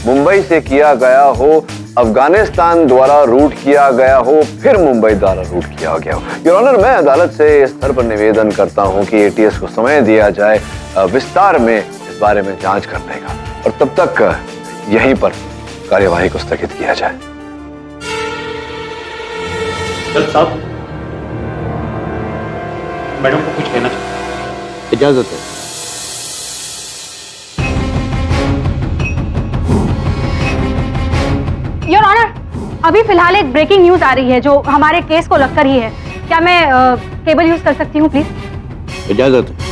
मुंबई से किया गया हो, अफगानिस्तान द्वारा रूट किया गया हो, फिर मुंबई द्वारा रूट किया गया हो। योर ऑनर, मैं अदालत से इस स्तर पर निवेदन करता हूं कि एटीएस को समय दिया जाए विस्तार में इस बारे में जांच करने का, और तब तक यहीं पर कार्यवाही को स्थगित किया जाए। जज साहब, मैडम को कुछ कहना चाहिए। इजाजत है। योर ऑनर, अभी फिलहाल एक ब्रेकिंग न्यूज आ रही है जो हमारे केस को लगकर ही है। क्या मैं केबल यूज कर सकती हूँ प्लीज? इजाजत है।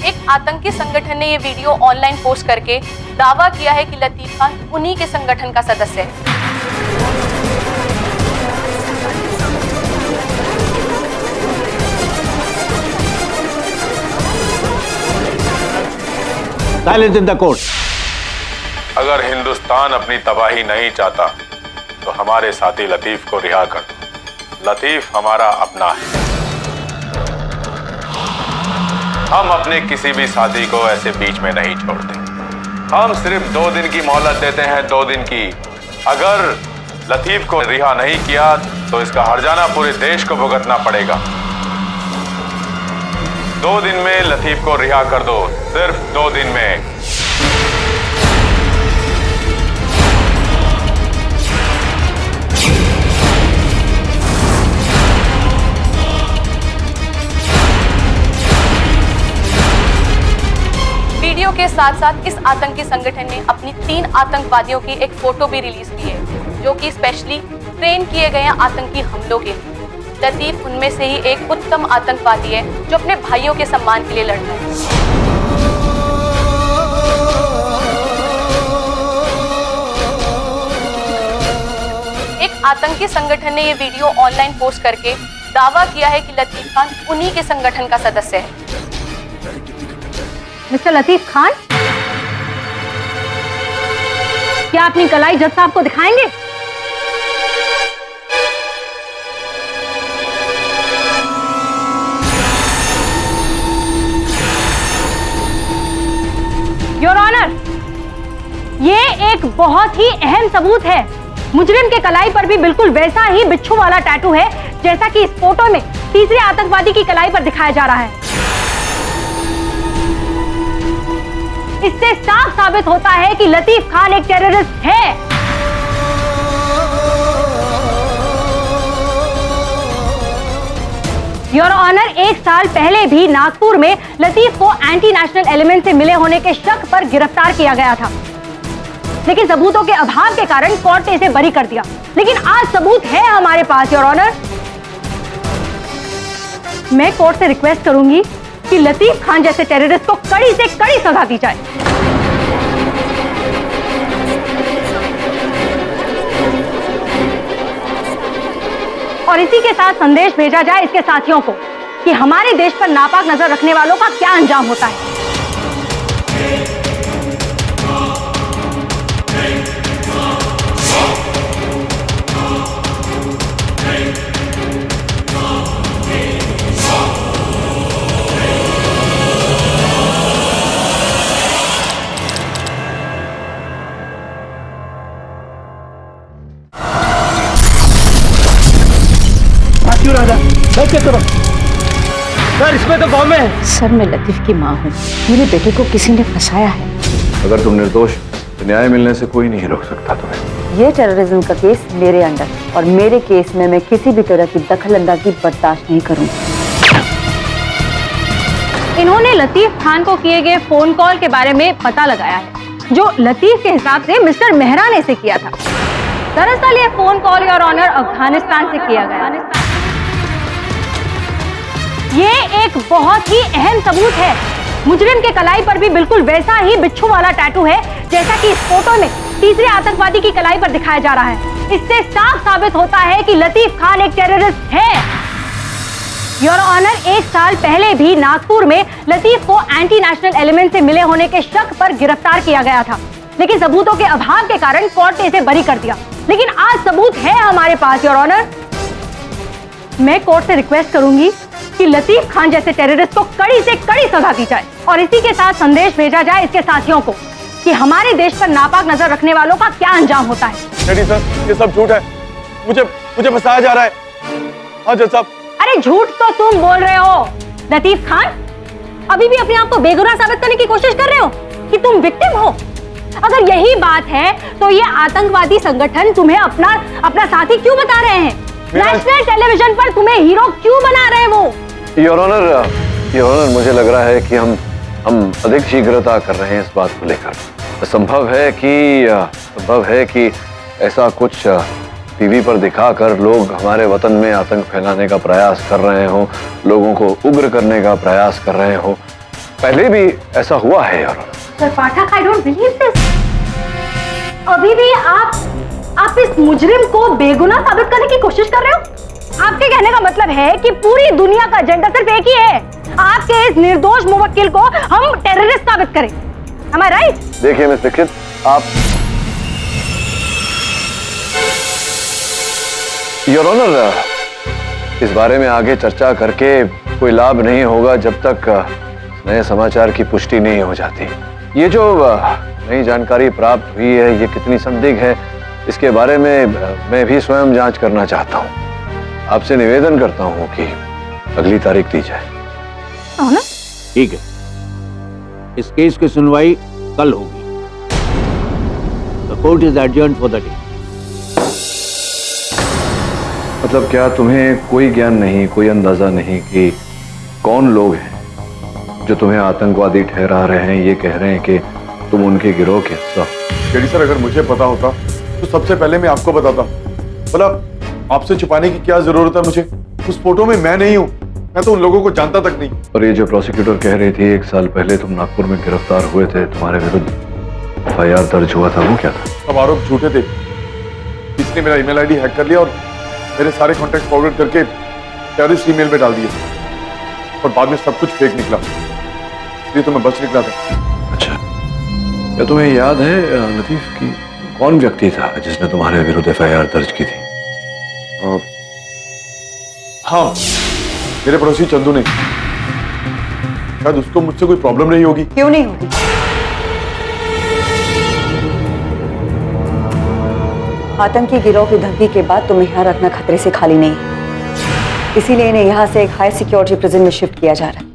एक आतंकी संगठन ने ये वीडियो ऑनलाइन पोस्ट करके दावा किया है कि लतीफ खान उन्हीं के संगठन का सदस्य है। Silence in the court. अगर हिंदुस्तान अपनी तबाही नहीं चाहता तो हमारे साथी लतीफ को रिहा कर दो। लतीफ हमारा अपना है। हम अपने किसी भी साथी को ऐसे बीच में नहीं छोड़ते। हम सिर्फ 2 दिन की मोहलत देते हैं, 2 दिन की। अगर लतीफ को रिहा नहीं किया तो इसका हर्जाना पूरे देश को भुगतना पड़ेगा। 2 दिन में लतीफ को रिहा कर दो, सिर्फ 2 दिन में। वीडियो के साथ साथ इस आतंकी संगठन ने अपनी 3 आतंकवादियों की एक फोटो भी रिलीज की है, जो कि स्पेशली ट्रेन किए गए आतंकी हमलों के लिए। लतीफ उनमें से ही एक उत्तम आतंकवादी है जो अपने भाइयों के सम्मान के लिए लड़ता है। एक आतंकी संगठन ने ये वीडियो ऑनलाइन पोस्ट करके दावा किया है कि लतीफ खान उन्हीं के संगठन का सदस्य है। मिस्टर लतीफ खान, क्या अपनी कलाई जज साहब को दिखाएंगे? योर ऑनर, ये एक बहुत ही अहम सबूत है। मुजरिम के कलाई पर भी बिल्कुल वैसा ही बिच्छू वाला टैटू है जैसा कि इस फोटो में तीसरे आतंकवादी की कलाई पर दिखाया जा रहा है। इससे साफ साबित होता है कि लतीफ खान एक टेररिस्ट है। योर ऑनर, 1 साल पहले भी नागपुर में लतीफ को एंटी नेशनल एलिमेंट से मिले होने के शक पर गिरफ्तार किया गया था, लेकिन सबूतों के अभाव के कारण कोर्ट ने इसे बरी कर दिया। लेकिन आज सबूत है हमारे पास योर ऑनर। मैं कोर्ट से रिक्वेस्ट करूंगी कि लतीफ खान जैसे टेररिस्ट को कड़ी से कड़ी सजा दी जाए। और इसी के साथ संदेश भेजा जाए इसके साथियों को कि हमारे देश पर नापाक नजर रखने वालों का क्या अंजाम होता है। सर, इसमें तो बॉम्ब है। सर, मैं लतीफ की माँ हूँ। मेरे बेटे को किसी ने फंसाया है। अगर तुम निर्दोष तो न्याय मिलने से कोई नहीं रोक सकता तुम्हें। ये टेररिज्म का केस मेरे अंडर, और मेरे केस में मैं किसी भी तरह की दखलंदाजी बर्दाश्त नहीं करूँगी। इन्होंने लतीफ खान को किए गए फोन कॉल के बारे में पता लगाया है, जो लतीफ के हिसाब से मिस्टर मेहरा ने से किया था। दरअसल ये phone call your honour Afghanistan से किया गया। ये एक बहुत ही अहम सबूत है। मुजरिम के कलाई पर भी बिल्कुल वैसा ही बिच्छू वाला टैटू है जैसा कि इस फोटो में तीसरे आतंकवादी की कलाई पर दिखाया जा रहा है। इससे साफ साबित होता है कि लतीफ खान एक टेररिस्ट है। योर ऑनर, 1 साल पहले भी नागपुर में लतीफ को एंटी नेशनल एलिमेंट से मिले होने के शक पर गिरफ्तार किया गया था, लेकिन सबूतों के अभाव के कारण कोर्ट ने इसे बरी कर दिया। लेकिन आज सबूत है हमारे पास। योर ऑनर, मैं कोर्ट से रिक्वेस्ट करूंगी कि लतीफ खान जैसे टेररिस्ट को कड़ी से कड़ी सजा दी जाए और इसी के साथ संदेश भेजा जाए इसके साथियों को कि हमारे देश पर नापाक नजर रखने वालों का क्या अंजाम होता है। डैडी सर, ये सब झूठ है। मुझे फंसाया जा रहा है। हाँ जज साहब। अरे झूठ तो तुम बोल रहे हो लतीफ खान। अभी भी अपने आप को बेगुनाह साबित करने की कोशिश कर रहे हो कि तुम विक्टिम हो। अगर यही बात है तो ये आतंकवादी संगठन तुम्हें अपना साथी क्यों बता रहे हैं? नेशनल टेलीविजन पर तुम्हें हीरो क्यों बना रहे हैं वो? योर ऑनर, मुझे लग रहा है कि हम अधिक शीघ्रता कर रहे हैं इस बात को लेकर। संभव है कि ऐसा कुछ टीवी पर दिखाकर लोग हमारे वतन में आतंक फैलाने का प्रयास कर रहे हो, लोगों को उग्र करने का प्रयास कर रहे हो। पहले भी ऐसा हुआ है your honour. Sir Pathak, I don't believe this। अभी भी आप इस मुजरिम को बेगुनाह साबित करने की कोशिश कर रहे हो? आपके कहने का मतलब है कि पूरी दुनिया का एजेंडा सिर्फ एक ही है, आपके इस निर्दोष मुवक्किल को हम टेररिस्ट साबित करें। Am I right? देखिए मिस दीक्षित, आप योर ऑनर, इस बारे में आगे चर्चा करके कोई लाभ नहीं होगा जब तक नए समाचार की पुष्टि नहीं हो जाती। ये जो नई जानकारी प्राप्त हुई है ये कितनी संदिग्ध है, इसके बारे में मैं भी स्वयं जांच करना चाहता हूँ। आपसे निवेदन करता हूँ कि अगली तारीख दी जाए। ठीक है, इस केस की सुनवाई कल होगी। The court is adjourned for the day. मतलब क्या तुम्हें कोई ज्ञान नहीं, कोई अंदाजा नहीं कि कौन लोग हैं जो तुम्हें आतंकवादी ठहरा रहे हैं, ये कह रहे हैं कि तुम उनके गिरोह के हिस्सा हो? डैडी सर, अगर मुझे पता होता तो सबसे पहले मैं आपको बताता। भला आपसे छुपाने की क्या जरूरत है मुझे? उस फोटो में मैं नहीं हूँ, मैं तो उन लोगों को जानता तक नहीं। और ये जो प्रोसिक्यूटर कह रही थी 1 साल पहले तुम नागपुर में गिरफ्तार हुए थे, तुम्हारे विरुद्ध FIR दर्ज हुआ था, वो क्या था? सब आरोप झूठे थे। इसने मेरा ईमेल आईडी हैक कर लिया और मेरे सारे कॉन्टैक्ट फॉरवर्ड करके टेररिस्ट ईमेल में डाल दिए और बाद में सब कुछ फेक निकला, इसलिए तो मैं बच निकला था। अच्छा, क्या तुम्हें याद है लतीफ की कौन व्यक्ति था जिसने तुम्हारे विरुद्ध FIR दर्ज की थी? हाँ, मेरे पड़ोसी चंदू ने। शायद उसको मुझसे कोई प्रॉब्लम नहीं होगी। क्यों नहीं होगी? आतंकी गिरोह की धमकी के बाद तुम्हें यहाँ रखना खतरे से खाली नहीं, इसीलिए इन्हें यहाँ से एक हाई सिक्योरिटी प्रिजन में शिफ्ट किया जा रहा है।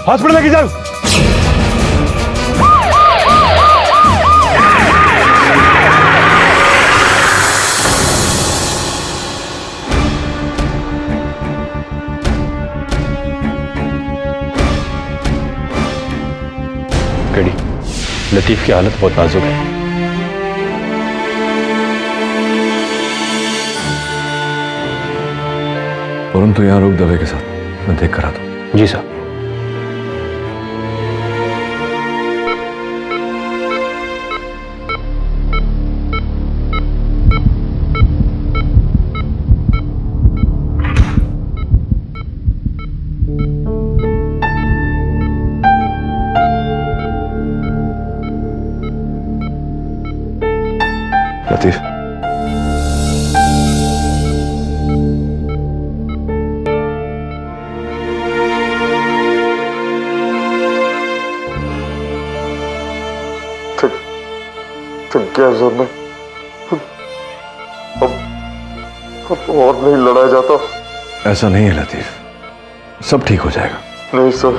हॉस्पिटल लेके जाओ। केडी, लतीफ की हालत बहुत नाजुक है। वरुण तो यहाँ रुक दवे के साथ, मैं देख कर आता हूँ। जी साहब। लतीफ, थक गया सर मैं। अब और नहीं लड़ा जाता। ऐसा नहीं है लतीफ, सब ठीक हो जाएगा। नहीं सर,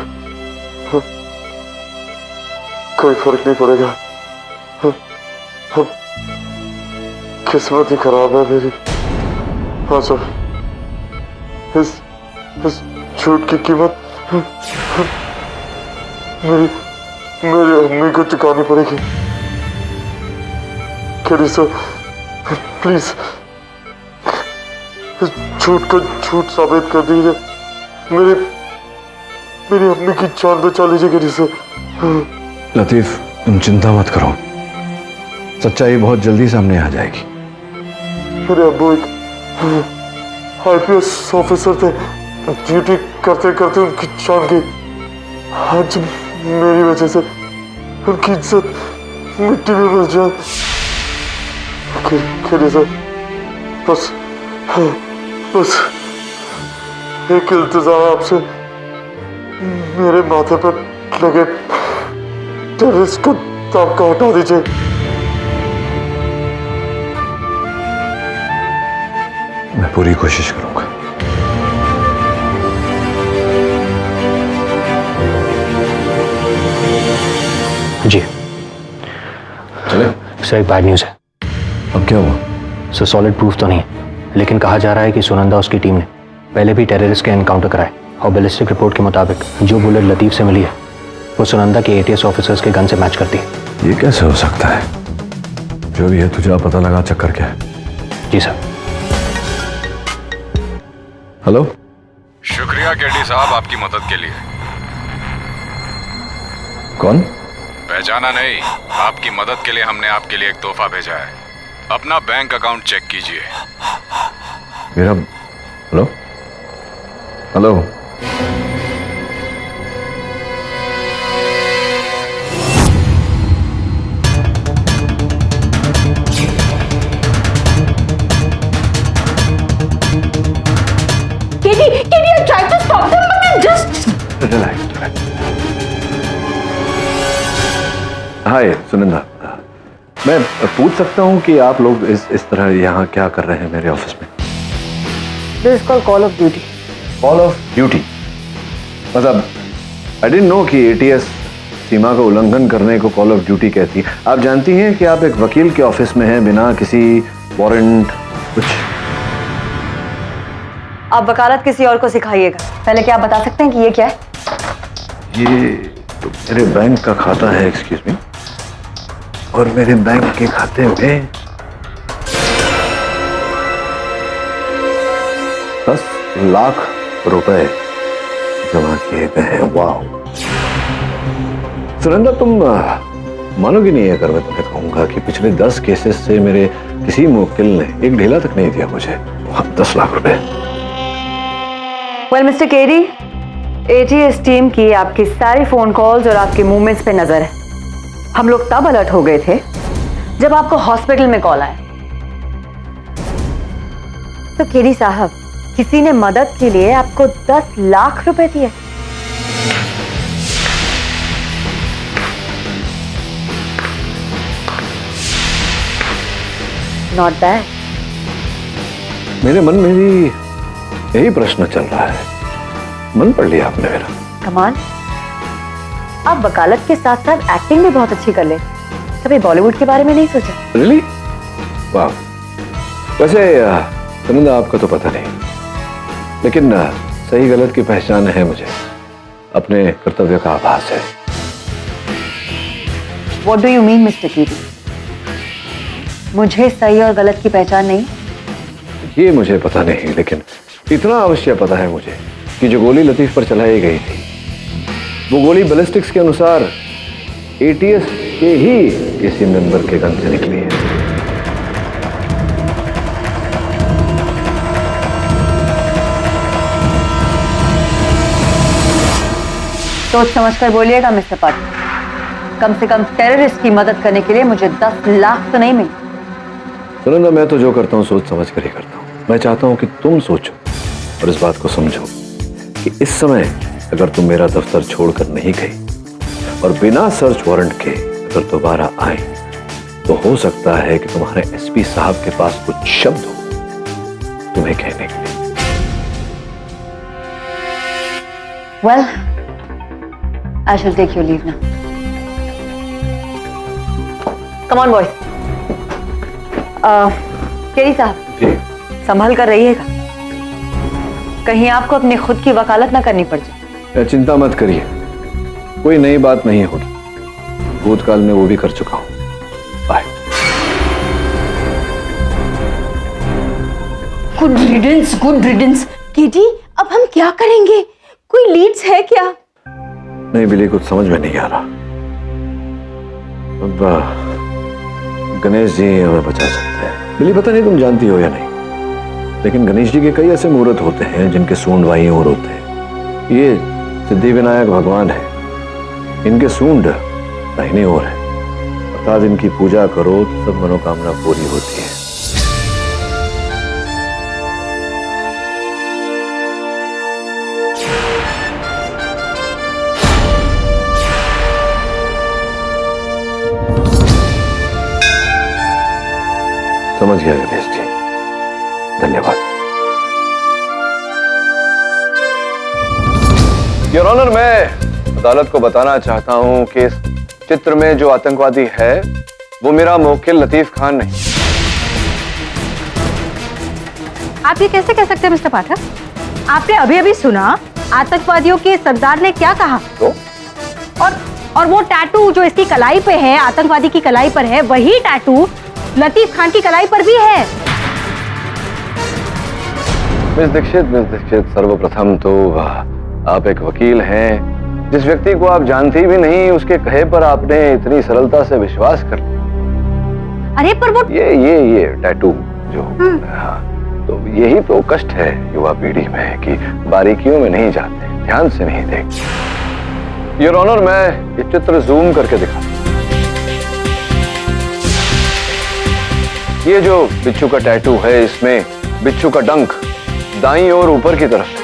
कोई फर्क नहीं पड़ेगा। अब किस्मत ही खराब है मेरी। हाँ सर, इस झूठ की कीमत मेरी अम्मी को चुकानी पड़ेगी। केडी सर, प्लीज इस झूठ को झूठ साबित कर दीजिए। मेरी अम्मी की जान बचा लीजिए केडी सर। लतीफ, तुम चिंता मत करो, सच्चाई बहुत जल्दी सामने आ जाएगी। मेरे अब्बू एक IPS ऑफिसर थे, ड्यूटी करते करते उनकी जान गई। आज मेरी वजह से उनकी इज्जत मिट्टी में मिल जाए। केडी सर, बस एक इल्तिजा आपसे, मेरे माथे पर लगे टेररिस्ट को दाग का हटा दीजिए। मैं पूरी कोशिश करूंगा। जी चले। सर, एक बैड न्यूज़ है। अब क्या हुआ? सर, सॉलिड प्रूफ तो नहीं है, लेकिन कहा जा रहा है कि सुनंदा उसकी टीम ने पहले भी टेररिस्ट के एनकाउंटर कराए और बैलिस्टिक रिपोर्ट के मुताबिक जो बुलेट लतीफ से मिली है वो सुनंदा के ATS ऑफिसर्स के गन से मैच करती है। ये कैसे हो सकता है? जो भी है तुझे पता लगा चक्कर क्या है? जी सर। हेलो। शुक्रिया केडी साहब आपकी मदद के लिए। कौन? पहचाना नहीं? आपकी मदद के लिए हमने आपके लिए एक तोहफा भेजा है। अपना बैंक अकाउंट चेक कीजिए। मेरा hello hello Katie, I tried to stop them, but they just... relax. Hi Sunanda, मैं पूछ सकता हूँ कि आप लोग इस तरह यहाँ क्या कर रहे हैं मेरे ऑफिस में? This is called call of duty. Call of duty? मतलब आई डिडंट नो कि ATS सीमा का उल्लंघन करने को कॉल ऑफ ड्यूटी कहती है। आप जानती हैं कि आप एक वकील के ऑफिस में हैं बिना किसी वारंट कुछ? आप वकालत किसी और को सिखाइएगा। पहले क्या आप बता सकते हैं कि ये क्या है? ये तो मेरे बैंक का खाता है, एक्सक्यूज मी, और मेरे बैंक के खाते में 10 लाख रुपए जमा किए गए हैं। वाह सुनंदा, तुम मानोगी नहीं अगर मैं तुम्हें कहूंगा कि पिछले 10 केसेस से मेरे किसी मुवक्किल ने एक ढीला तक नहीं दिया मुझे। 10 लाख रुपए। Well mister KD, ATS team की आपकी सारी फोन कॉल्स और आपके मूवमेंट्स पे नजर है। हम लोग तब अलर्ट हो गए थे जब आपको हॉस्पिटल में कॉल आया। तो केडी साहब, किसी ने मदद के लिए आपको 10 लाख रुपए दिए। Not bad. मेरे मन में भी यही प्रश्न चल रहा है। मन पढ़ लिया आपने मेरा। कमान, आप वकालत के साथ साथ एक्टिंग भी बहुत अच्छी कर ले। कभी बॉलीवुड के बारे में नहीं सोचा? रियली? वाह। वैसे सुनंदा, आपका तो पता नहीं, लेकिन सही गलत की पहचान है मुझे, अपने कर्तव्य का आभास है। What do you mean, mister कीरी? मुझे सही और गलत की पहचान नहीं? ये मुझे पता नहीं, लेकिन इतना अवश्य पता है मुझे कि जो गोली लतीफ पर चलाई गई थी, वो गोली बैलिस्टिक्स के अनुसार एटीएस के ही किसी मेंबर के गन से निकली है। सोच समझकर बोलिएगा मिस्टर पाटिल। कम से कम टेररिस्ट की मदद करने के लिए मुझे 10 लाख तो नहीं मिले। सुनंदा, मैं तो जो करता हूँ सोच समझ कर ही करता हूँ। मैं चाहता हूँ कि तुम सोचो और इस बात को समझो कि इस समय अगर तुम मेरा दफ्तर छोड़कर नहीं गई और बिना सर्च वारंट के अगर दोबारा आए, तो हो सकता है कि तुम्हारे एसपी साहब के पास कुछ शब्द हो तुम्हें कहने के लिए। Well, I shall take your leave now. Come on, boys. केरी साहब, संभल कर रहिएगा, कहीं आपको अपनी खुद की वकालत ना करनी पड़ जाए। चिंता मत करिए, कोई नई बात नहीं होगी। भूतकाल में वो भी कर चुका हूं। Bye. Good riddance, good riddance. Katie, अब हम क्या करेंगे? कोई लीड्स है क्या? नहीं बिली, कुछ समझ में नहीं आ रहा। अब गणेश जी हमें बचा सकते हैं। बिली, पता नहीं तुम जानती हो या नहीं, लेकिन गणेश जी के कई ऐसे मुहूर्त होते हैं जिनके सूंड बाईं ओर होते हैं। ये सिद्धि विनायक भगवान है, इनके सूंड दाहिनी ओर है, अर्थात इनकी पूजा करो तो सब मनोकामना पूरी होती है। समझ गया गणेश जी, धन्यवाद। योर ऑनर, मैं अदालत को बताना चाहता हूं कि इस चित्र में जो आतंकवादी है वो मेरा मुवक्किल लतीफ खान नहीं। आप ये कैसे कह सकते हैं मिस्टर पाठक? आपने अभी अभी सुना आतंकवादियों के सरदार ने क्या कहा? तो? और वो टैटू जो इसकी कलाई पे है, आतंकवादी की कलाई पर है, वही टैटू लतीफ खान की कलाई पर भी है। मिस दीक्षित, सर्वप्रथम तो आप एक वकील हैं। जिस व्यक्ति को आप जानती भी नहीं, उसके कहे पर आपने इतनी सरलता से विश्वास कर लिया। अरे पर वो ये टैटू जो, हाँ, तो यही तो कष्ट है युवा पीढ़ी में कि बारीकियों में नहीं जाते, ध्यान से नहीं देखते। योर ऑनर, मैं ये चित्र जूम करके दिखा। ये जो बिच्छू का टैटू है, इसमें बिच्छू का डंक दाईं ओर ऊपर की तरफ है,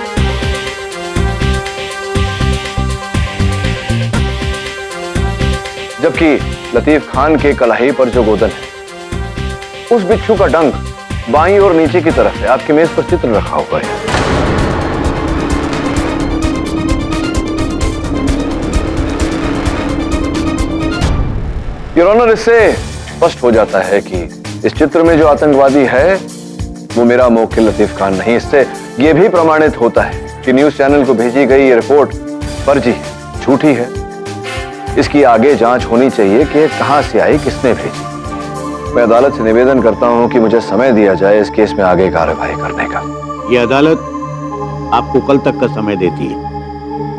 जबकि लतीफ खान के कलाई पर जो गोदन है, उस बिच्छू का डंक बाईं ओर नीचे की तरफ है। आपकी मेज पर चित्र रखा हुआ है। योर ऑनर, इससे स्पष्ट हो जाता है कि इस चित्र में जो आतंकवादी है वो मेरा मुवक्किल लतीफ खान नहीं। इससे यह भी प्रमाणित होता है कि न्यूज चैनल को भेजी गई ये रिपोर्ट फर्जी है, झूठी है। इसकी आगे जांच होनी चाहिए कि कहां से आई, किसने भेजी। मैं अदालत से निवेदन करता हूं कि मुझे समय दिया जाए इस केस में आगे कार्रवाई करने का। ये अदालत आपको कल तक का समय देती है।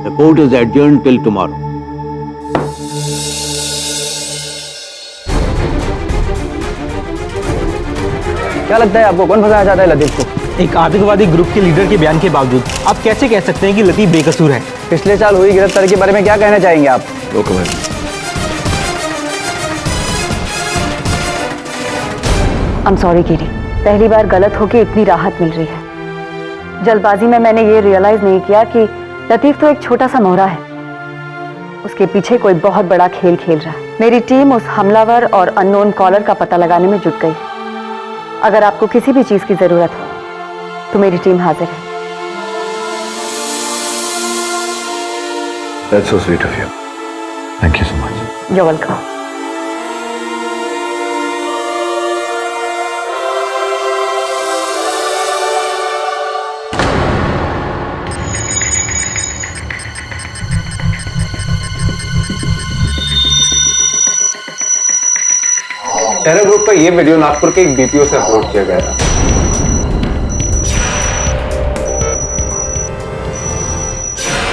The court is adjourned till tomorrow. क्या लगता है आपको, कौन फंसाया जाता है लतीफ को? एक आतंकवादी ग्रुप के लीडर के बयान के बावजूद आप कैसे कह सकते हैं कि लतीफ बेकसूर है? पिछले साल हुई गिरफ्तारी के बारे में क्या कहना चाहेंगे आप? No comment. I'm sorry कीरी, पहली बार गलत होके इतनी राहत मिल रही है। जल्दबाजी में मैंने ये रियलाइज नहीं किया कि लतीफ तो एक छोटा सा मोहरा है, उसके पीछे कोई बहुत बड़ा खेल खेल रहा है। मेरी टीम उस हमलावर और अननोन कॉलर का पता लगाने में जुट गई। अगर आपको किसी भी चीज की जरूरत हो तो मेरी टीम हाजिर है। That's so sweet of you. Thank you so much. You're welcome. Terror group का ये वीडियो नागपुर के एक बीपीओ से अपलोड किया गया था।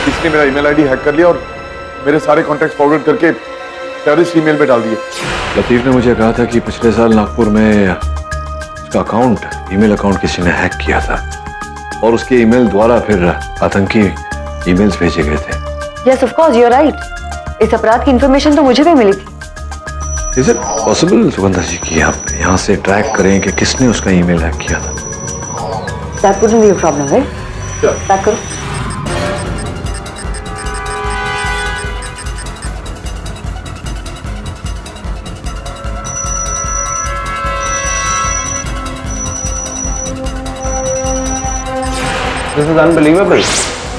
इसने मेरा ईमेल आईडी हैक कर लिया और मेरे सारे कॉन्टैक्ट फॉरवर्ड करके टेररिस्ट ईमेल में डाल दिए। लतीफ ने मुझे कहा था कि पिछले साल नागपुर में उसका अकाउंट, ईमेल अकाउंट किसी ने हैक किया था और उसके ईमेल द्वारा फिर आतंकी ईमेल्स भेजे गए थे। Yes, of course, you're right. इस अपराध की इंफॉर्मेशन तो मुझे भी मिली थी। Is it possible, सुगंधा जी, कि आप यहाँ से ट्रैक करें कि किसने उसका ईमेल हैक किया था? That wouldn't be a problem, right? Sure. Back करो। This is unbelievable.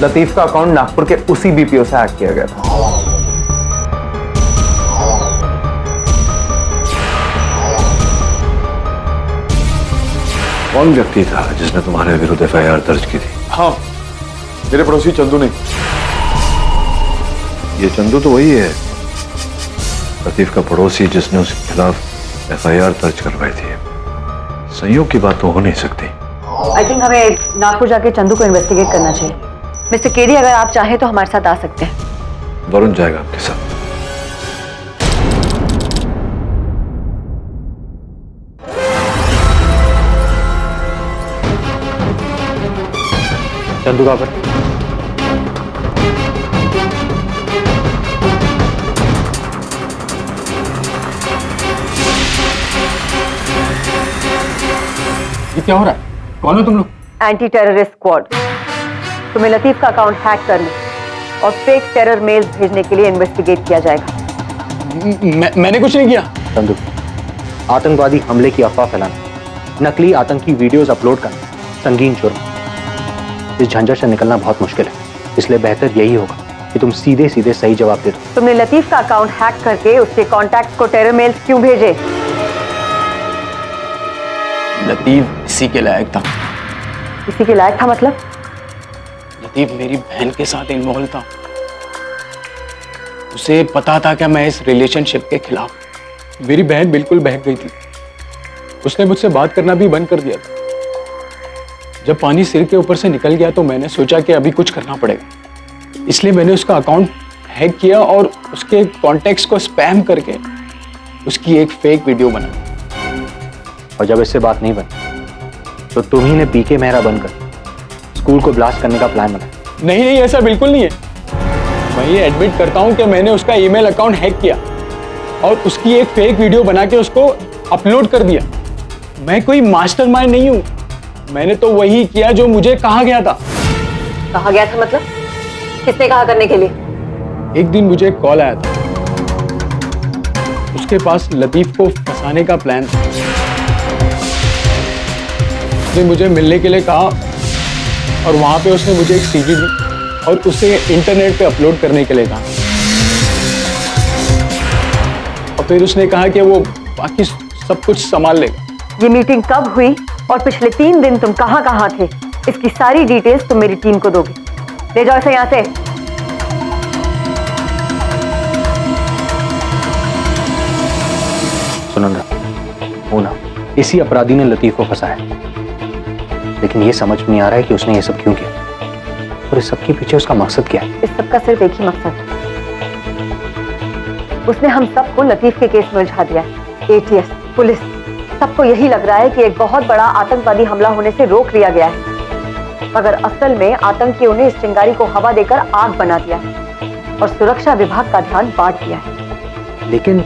लतीफ का अकाउंट नागपुर के उसी बीपीओ से हैक किया गया था। कौन व्यक्ति था जिसने तुम्हारे विरुद्ध एफआईआर दर्ज की थी? हाँ, मेरे पड़ोसी चंदू ने। ये चंदू तो वही है, लतीफ का पड़ोसी, जिसने उसके खिलाफ एफआईआर दर्ज करवाई थी। संयोग की बात तो हो नहीं सकती। आई थिंक हमें नागपुर जाके चंदू को इन्वेस्टिगेट करना चाहिए। मिस्टर केडी, अगर आप चाहें तो हमारे साथ आ सकते हैं। वरुण जाएगा आपके साथ। चंदू कहाँ पर? ये क्या हो रहा है? कौन हो तुम लोग? Anti terrorist squad. तुम्हें लतीफ का अकाउंट हैक करने और फेक टेरर मेल्स भेजने के लिए इन्वेस्टिगेट किया जाएगा। मैंने कुछ नहीं किया। चंदू, आतंकवादी हमले की अफवाह फैलाना, नकली आतंकी वीडियोस अपलोड करना संगीन जुर्म। इस झंझट से निकलना बहुत मुश्किल है, इसलिए बेहतर यही होगा कि तुम सीधे सीधे सही जवाब दे दो। तुमने लतीफ का अकाउंट हैक करके उसके कॉन्टैक्ट्स को टेरर मेल्स क्यों भेजे? लतीफ इसी के लायक था। इसी के लायक था मतलब? लतीफ मेरी बहन के साथ इन्वॉल्व था। उसे पता था कि मैं इस रिलेशनशिप के खिलाफ। मेरी बहन बिल्कुल बहक गई थी। उसने मुझसे बात करना भी बंद कर दिया था। जब पानी सिर के ऊपर से निकल गया तो मैंने सोचा कि अभी कुछ करना पड़ेगा, इसलिए मैंने उसका अकाउंट हैक किया और उसके कॉन्टैक्ट्स को स्पैम करके उसकी एक फेक वीडियो बनाई। और जब इससे बात नहीं बनी तो तुम ही ने पीके मेहरा बनकर स्कूल को ब्लास्ट करने का प्लान बनाया। नहीं नहीं, ऐसा बिल्कुल नहीं है। मैं ये एडमिट करता हूं कि मैंने उसका ईमेल अकाउंट हैक किया और उसकी एक फेक वीडियो बना के उसको अपलोड कर दिया। मैं कोई मास्टरमाइंड नहीं हूं, मैंने तो वही किया जो मुझे कहा गया था। कहा गया था मतलब? किसने कहा करने के लिए? एक दिन मुझे एक कॉल आया था, उसके पास लतीफ को फंसाने का प्लान था। उसने मुझे मिलने के लिए कहा और वहां पे उसने मुझे एक सीडी दी और उसे इंटरनेट पे अपलोड करने के लिए कहा। और फिर उसने कहा कि वो बाकी सब कुछ संभाल लेगा। ये मीटिंग कब हुई और पिछले 3 दिन तुम कहां थे? इसकी सारी डिटेल्स तुम मेरी टीम को दोगे। ले जाओ इसे यहाँ से। सुनंदा, होना इसी अपराधी ने लतीफ को फंसाया, लेकिन ये समझ में नहीं आ रहा है कि उसने ये सब क्यों किया और इस सब के पीछे उसका मकसद क्या है। इस सब का सिर्फ एक ही मकसद है, उसने हम सबको लतीफ के केस में उलझा दिया है। एटीएस, पुलिस, सबको यही लग रहा है कि एक बहुत बड़ा आतंकवादी हमला होने से रोक लिया गया है, मगर असल में आतंकियों ने इस चिंगारी को हवा देकर आग बना दिया है और सुरक्षा विभाग का ध्यान बांट दिया है। लेकिन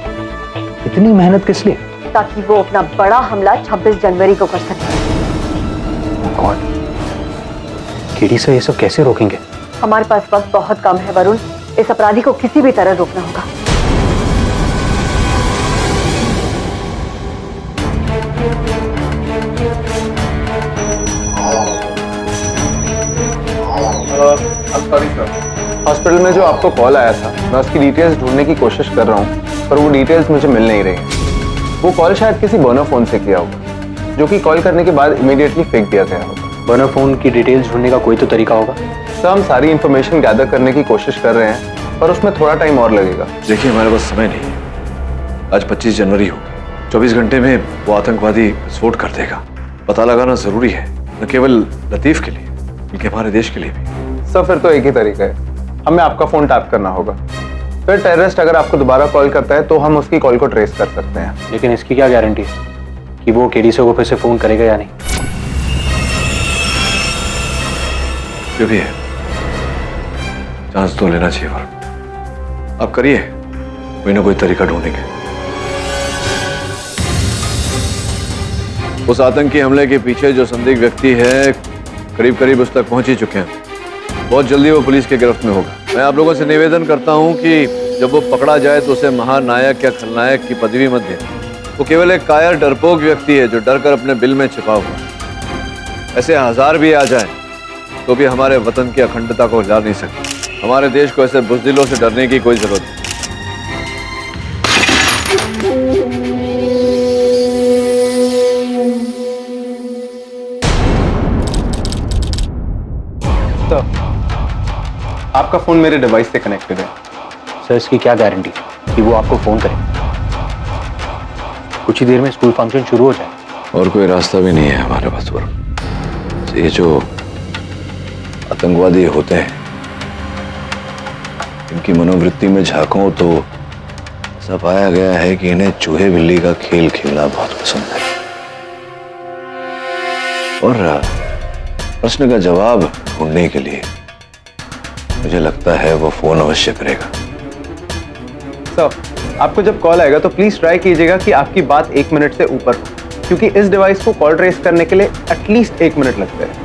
इतनी मेहनत किस लिए? ताकि वो अपना बड़ा हमला 26 जनवरी को कर सके। कौन? केडी से ये सब कैसे रोकेंगे? हमारे पास वक्त बहुत कम है वरुण, इस अपराधी को किसी भी तरह रोकना होगा। हॉस्पिटल में जो आपको कॉल आया था, मैं उसकी डिटेल्स ढूंढने की कोशिश कर रहा हूँ, पर वो डिटेल्स मुझे मिल नहीं रही हैं। वो कॉल शायद किसी बर्नर फोन से किया होगा, जो कि कॉल करने के बाद इमीडिएटली फेंक दिया गया होगा। बर्नर फोन की डिटेल्स ढूंढने का कोई तो तरीका होगा? सर, हम सारी इंफॉर्मेशन गैदर करने की कोशिश कर रहे हैं, पर उसमें थोड़ा टाइम और लगेगा। देखिए, हमारे पास समय नहीं है। आज 25 जनवरी होगी। 24 घंटे में वो आतंकवादी विस्फोट कर देगा। पता लगाना जरूरी है, न केवल लतीफ के लिए बल्कि हमारे देश के लिए भी। सर, फिर तो एक ही तरीका है, हमें आपका फोन टैप करना होगा। फिर टेररिस्ट अगर आपको दोबारा कॉल करता है तो हम उसकी कॉल को ट्रेस कर सकते हैं। लेकिन इसकी क्या गारंटी है कि वो केडीसी को फिर से फोन करेगा या नहीं? जो भी है, चांस तो लेना चाहिए वरुण। आप करिए, कोई ना कोई तरीका ढूंढेंगे। उस आतंकी हमले के पीछे जो संदिग्ध व्यक्ति है, करीब करीब उस तक पहुंच ही चुके हैं। बहुत जल्दी वो पुलिस के गिरफ्त में होगा। मैं आप लोगों से निवेदन करता हूं कि जब वो पकड़ा जाए तो उसे महानायक या खलनायक की पदवी मत दें। वो केवल एक कायर डरपोक व्यक्ति है जो डर कर अपने बिल में छिपा हुआ। ऐसे 1000 भी आ जाए तो भी हमारे वतन की अखंडता को हिला नहीं सकते। हमारे देश को ऐसे बुज़दिलों से डरने की कोई जरूरत नहीं। आपका फोन मेरे डिवाइस से कनेक्टेड है। सर, इसकी क्या गारंटी कि वो आपको फोन करे? कुछ ही देर में स्कूल फंक्शन शुरू हो जाए। और कोई रास्ता भी नहीं है हमारे पास वरुण। ये जो आतंकवादी होते हैं, इनकी मनोवृत्ति में झांको तो ऐसा पाया गया है कि इन्हें चूहे बिल्ली का खेल खेलना बहुत पसंद है। और प्रश्न का जवाब ढूंढने के लिए मुझे लगता है वो फोन अवश्य करेगा। सर, आपको जब कॉल आएगा तो प्लीज ट्राई कीजिएगा कि आपकी बात 1 मिनट से ऊपर हो, क्योंकि इस डिवाइस को कॉल ट्रेस करने के लिए एटलीस्ट 1 मिनट लगता है।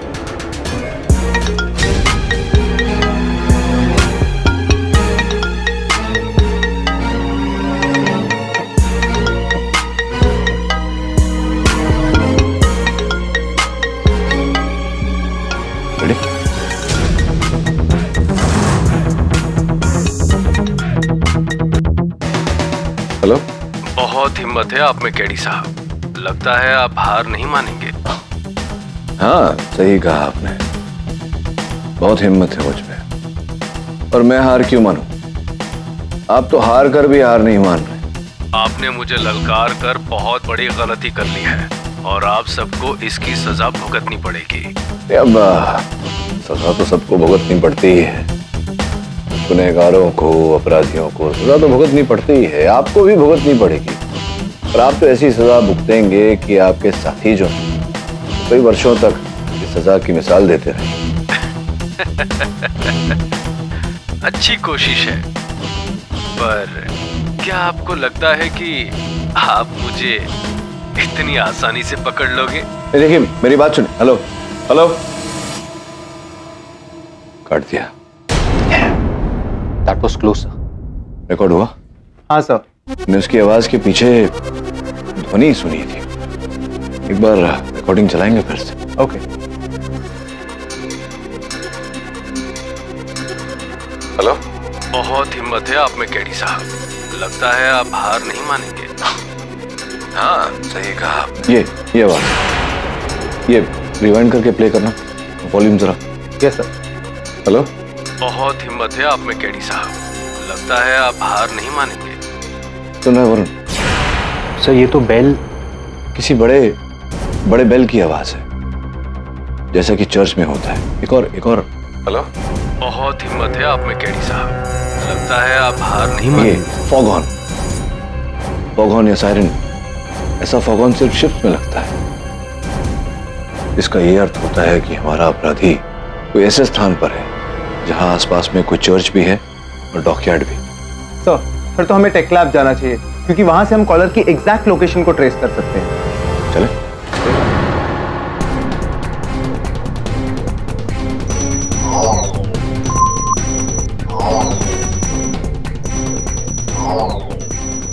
हेलो। बहुत हिम्मत है आप में केडी साहब, लगता है आप हार नहीं मानेंगे। हाँ, सही कहा आपने, बहुत हिम्मत है मुझ में। और मैं हार क्यों मानूं? आप तो हार कर भी हार नहीं मान रहे। आपने मुझे ललकार कर बहुत बड़ी गलती कर ली है और आप सबको इसकी सजा भुगतनी पड़ेगी। अब सजा तो सबको भुगतनी पड़ती ही है। गुनहगारों को, अपराधियों को सजा तो भुगतनी पड़ती ही है। आपको भी भुगतनी पड़ेगी। और आप तो ऐसी सजा भुगतेंगे कि आपके साथी जो कई वर्षों तक इस सजा की मिसाल देते रहे। अच्छी कोशिश है, पर क्या आपको लगता है कि आप मुझे इतनी आसानी से पकड़ लोगे? देखिए, मेरी बात सुनिए। हेलो हेलो, काट दिया। That was close, sir. Record हुआ? हाँ सर। मैंने उसकी आवाज के पीछे ध्वनि सुनी थी। एक बार रिकॉर्डिंग चलाएंगे फिर से? ओके। हेलो। बहुत हिम्मत है आप में केडी साहब, लगता है आप हार नहीं मानेंगे। हाँ, सही कहा आपने। ये आवाज, ये रिवाइंड करके प्ले करना, वॉल्यूम जरा। Yes sir. हेलो। बहुत हिम्मत है आप में केडी साहब, लगता है आप हार नहीं मानेंगे। सुना है वरुण? सर, ये तो बेल, किसी बड़े बेल की आवाज है, जैसा कि चर्च में होता है। एक और। हेलो। बहुत हिम्मत है आप में केडी साहब, लगता है आप हार नहीं मानेंगे। फॉग हॉर्न या सायरन, ऐसा फॉग हॉर्न सिर्फ शिप में लगता है। इसका ये अर्थ होता है कि हमारा अपराधी कोई ऐसे स्थान पर है जहां आसपास में कोई चर्च भी है और डॉकयार्ड भी। सर, फिर तो हमें टेक लैब जाना चाहिए, क्योंकि वहां से हम कॉलर की एग्जैक्ट लोकेशन को ट्रेस कर सकते हैं। चले।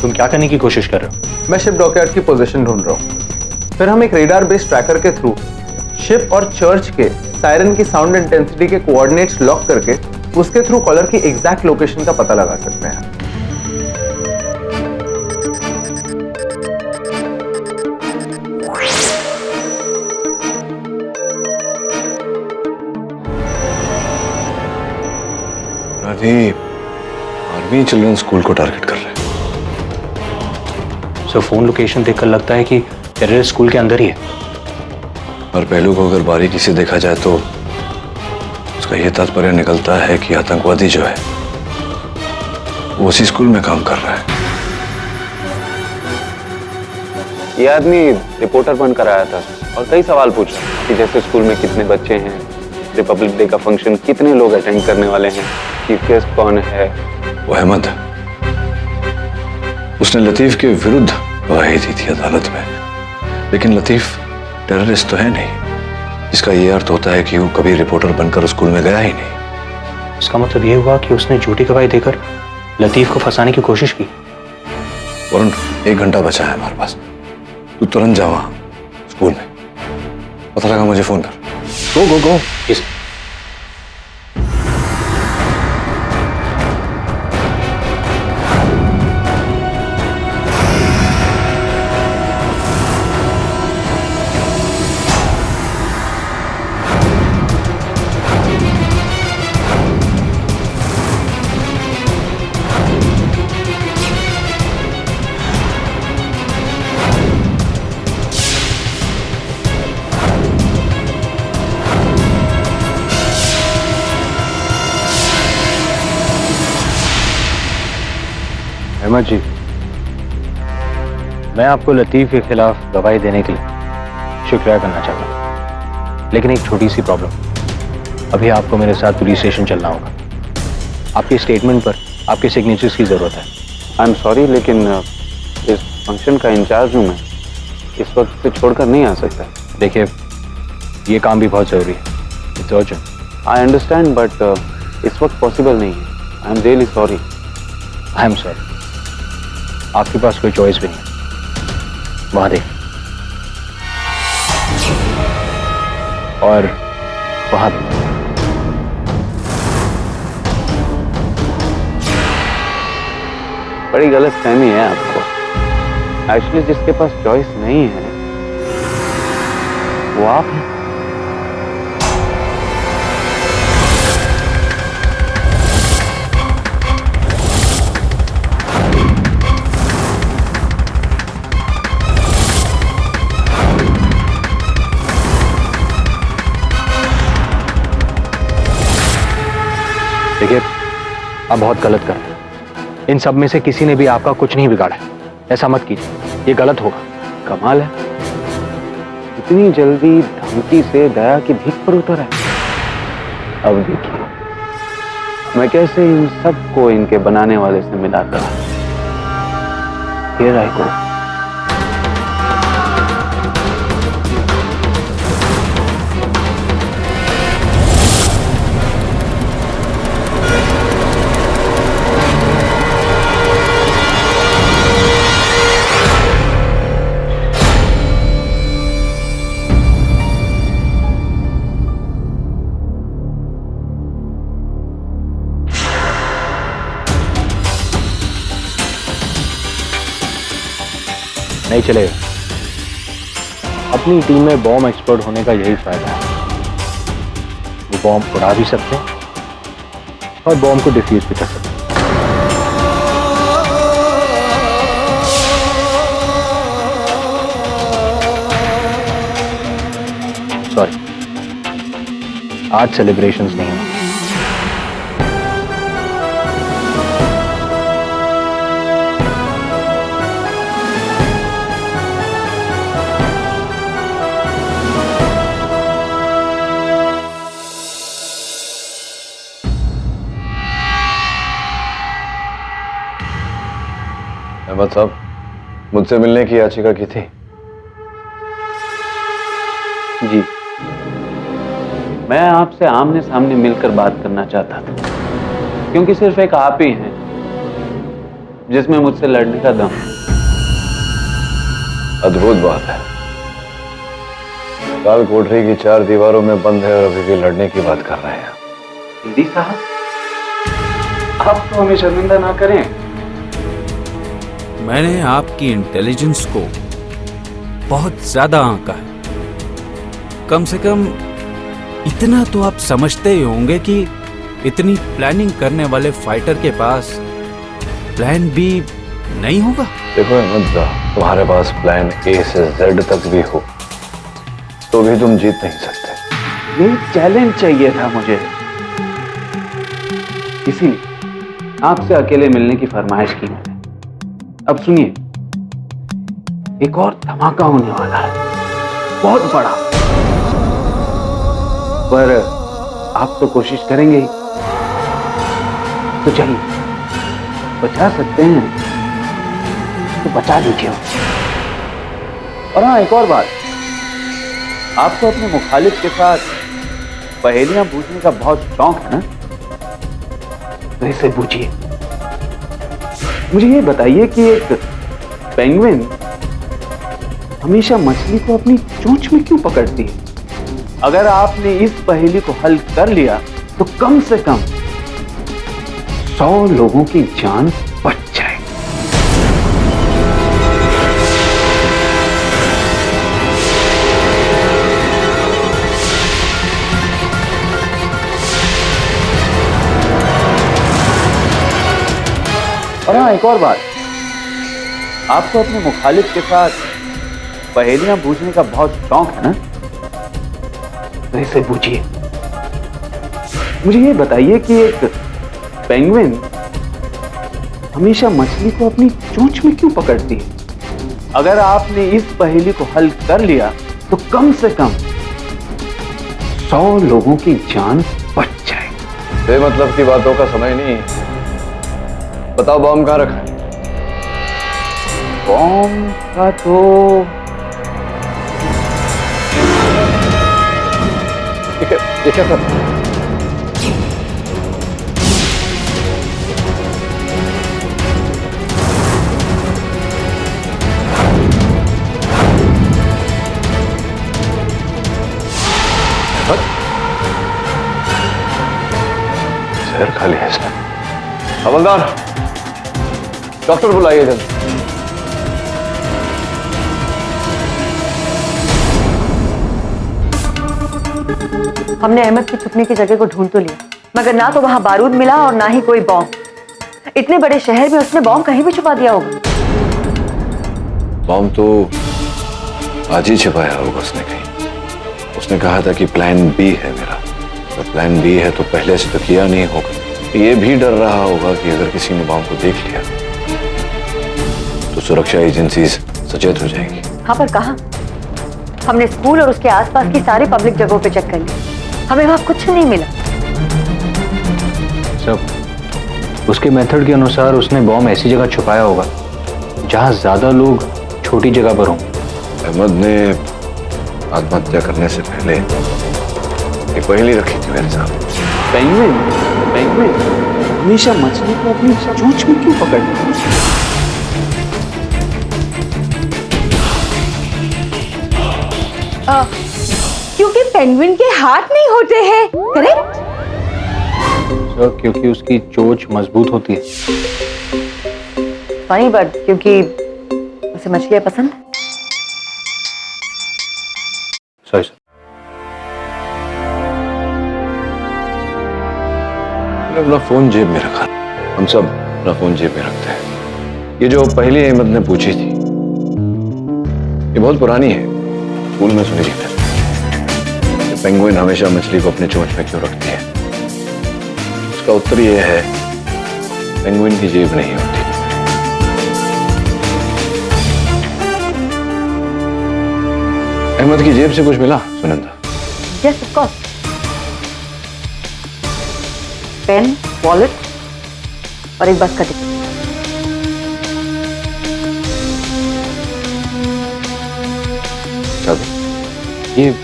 तुम क्या करने की कोशिश कर रहे हो? मैं शिप डॉकयार्ड की पोजीशन ढूंढ रहा हूं। फिर हम एक रेडार बेस्ड ट्रैकर के थ्रू शिप और चर्च के सायरन की साउंड इंटेंसिटी के कोऑर्डिनेट्स लॉक करके उसके थ्रू कॉलर की एग्जैक्ट लोकेशन का पता लगा सकते हैं। आर्मी चिल्ड्रन स्कूल को टारगेट कर रहे हैं। सर फोन लोकेशन देखकर लगता है कि टेररिस्ट स्कूल के अंदर ही है। और पहलू को अगर बारीकी से देखा जाए तो उसका यह तात्पर्य निकलता है कि आतंकवादी जो है वो उसी स्कूल में काम कर रहा है। ये आदमी रिपोर्टर बनकर आया था और कई सवाल पूछा कि जैसे स्कूल में कितने बच्चे हैं, रिपब्लिक डे का फंक्शन कितने लोग अटेंड करने वाले हैं, चीफ गेस्ट कौन है। वो अहमद है, उसने लतीफ के विरुद्ध गवाही दी थी अदालत में, लेकिन लतीफ टेररिस्ट तो है नहीं, इसका यह अर्थ होता है कि वो कभी रिपोर्टर बनकर स्कूल में गया ही नहीं। इसका मतलब यह हुआ कि उसने झूठी गवाही देकर लतीफ को फंसाने की कोशिश की। वरुण, 1 घंटा बचा है हमारे पास, तू तुरंत जा वहां स्कूल में, पता लगा मुझे फोन कर। गो गो गो। यस। अहमद जी, मैं आपको लतीफ के खिलाफ गवाही देने के लिए शुक्रिया करना चाहता हूँ, लेकिन एक छोटी सी प्रॉब्लम। अभी आपको मेरे साथ पुलिस स्टेशन चलना होगा। आपके स्टेटमेंट पर आपके सिग्नेचर्स की जरूरत है। आई एम सॉरी, लेकिन इस फंक्शन का इंचार्ज हूँ मैं, इस वक्त से छोड़कर नहीं आ सकता। देखिए, ये काम भी बहुत जरूरी है, it's urgent. I understand, but इस वक्त पॉसिबल नहीं है। I am really sorry. I am sorry, आपके पास कोई चॉइस भी नहीं है। वहां देख, और वहां देख। बड़ी गलत फहमी है आपको। एक्चुअली जिसके पास चॉइस नहीं है वो आप हैं। देखिए, आप बहुत गलत कर रहे हैं। इन सब में से किसी ने भी आपका कुछ नहीं बिगाड़ा है। ऐसा मत कीजिए, ये गलत होगा। कमाल है, इतनी जल्दी धमकी से दया की भीख पर उतर है। अब देखिए मैं कैसे इन सबको इनके बनाने वाले से मिलाता। Here I go। नहीं चलेगा। अपनी टीम में बॉम्ब एक्सपर्ट होने का यही फायदा है। वो बॉम्ब उड़ा भी सकते हैं और बॉम्ब को डिफ्यूज भी कर सकते हैं। सॉरी, आज सेलिब्रेशंस नहीं है। अहमद साहब, मुझसे मिलने की याचिका की थी। जी, मैं आपसे आमने सामने मिलकर बात करना चाहता था, क्योंकि सिर्फ एक आप ही हैं जिसमें मुझसे लड़ने का दम। अद्भुत बात है, काल कोठरी की 4 दीवारों में बंद है और अभी भी लड़ने की बात कर रहे हैं। दीदी साहब, आप तो हमें शर्मिंदा ना करें। मैंने आपकी इंटेलिजेंस को बहुत ज्यादा आंका है। कम से कम इतना तो आप समझते ही होंगे कि इतनी प्लानिंग करने वाले फाइटर के पास प्लान बी नहीं होगा। देखो अहमद, तुम्हारे पास प्लान ए से जेड तक भी हो तो भी तुम जीत नहीं सकते। ये चैलेंज चाहिए था मुझे, इसीलिए आपसे अकेले मिलने की फरमाइश की मैंने। अब सुनिए, एक और धमाका होने वाला है, बहुत बड़ा। पर आप तो कोशिश करेंगे ही, तो चलिए, बचा सकते हैं तो बचा दीजिए। और हाँ, एक और बात, आपको अपने मुखालिफ के साथ पहेलियां पूछने का बहुत शौक है ना, तो इसे पूछिए। मुझे ये बताइए कि एक पेंगुइन हमेशा मछली को अपनी चोंच में क्यों पकड़ती है? अगर आपने इस पहेली को हल कर लिया तो कम से कम 100 लोगों की जान बच जाए। और हाँ, एक और बात, आपको अपने मुखालिफ के साथ पहेलियां पूछने का बहुत शौक है ना, तो इसे पूछिए। मुझे ये बताइए कि एक पेंगुइन हमेशा मछली को अपनी चोंच में क्यों पकड़ती है? अगर आपने इस पहेली को हल कर लिया तो कम से कम 100 लोगों की जान बच जाए। बेमतलब की बातों का समय नहीं है। बताओ बॉम्ब कहाँ रखा है? बॉम्ब का तो ठीक है सर। शहर खाली है सर। हवलदार, डॉक्टर बुलाइए जल्दी। हमने अहमद की छुपने की जगह को ढूंढ तो लिया, मगर ना तो वहां बारूद मिला और ना ही कोई बॉम्ब। इतने बड़े शहर में उसने बॉम्ब कहीं भी छुपा दिया होगा। बॉम्ब तो आज ही छिपाया होगा उसने कहीं। उसने कहा था कि प्लान बी है मेरा। तो प्लान बी है तो पहले से तो किया नहीं होगा। ये भी डर रहा होगा कि अगर किसी ने बॉम्ब को देख लिया तो सुरक्षा एजेंसीज सचेत हो जाएंगी। हाँ, पर कहाँ? हमने स्कूल और उसके आसपास की सारी पब्लिक जगहों पे चेक कर लिया, हमें वहां कुछ नहीं मिला। सब उसके मेथड के अनुसार उसने बॉम्ब ऐसी जगह छुपाया होगा जहां ज्यादा लोग छोटी जगह पर हों। अहमद ने आत्महत्या करने से पहले एक पहेली रखी थी मेरे साथ। पेंगुइन हमेशा मछली को अपनी चोंच में क्यों पकड़ती है? क्योंकि पेंगुइन के हाथ नहीं होते हैं, करेक्ट? सर, क्योंकि उसकी चोंच मजबूत होती है। फनी बट क्योंकि उसे मछलियां पसंद है। Sorry sir. मैंने अपना फोन जेब में रखा। हम सब अपना फोन जेब में रखते हैं। ये जो पहली अहमद ने पूछी थी ये बहुत पुरानी है, स्कूल में सुनी थी। पेंगुइन हमेशा मछली को अपने चोंच में क्यों रखती है? उसका उत्तर यह है, पेंगुइन की जेब नहीं होती। अहमद की जेब से कुछ मिला Sunanda? Yes, of course. Pen, wallet और एक बस का टिकट। चाबी? ये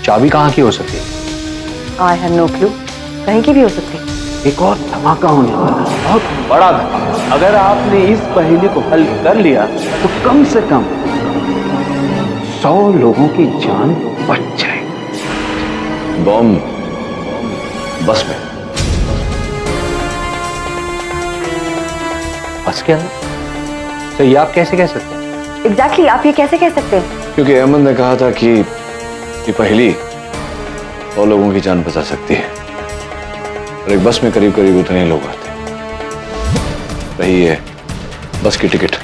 चाबी कहाँ की हो सकती है? आई हैव नो क्लू, कहीं की भी हो सकती है। एक और धमाका होने वाला है, बहुत बड़ा धमाका। अगर आपने इस पहेली को हल कर लिया तो कम से कम 100 लोगों की जान बच जाए। बॉम्ब बस में। बस के अंदर? तो ये आप कैसे कह सकते हैं? एग्जैक्टली आप ये कैसे कह सकते हैं? क्योंकि अहमद ने कहा था कि ये पहली 100 लोगों की जान बचा सकती है और एक बस में करीब करीब उतने लोग आते हैं। रही है बस की टिकट,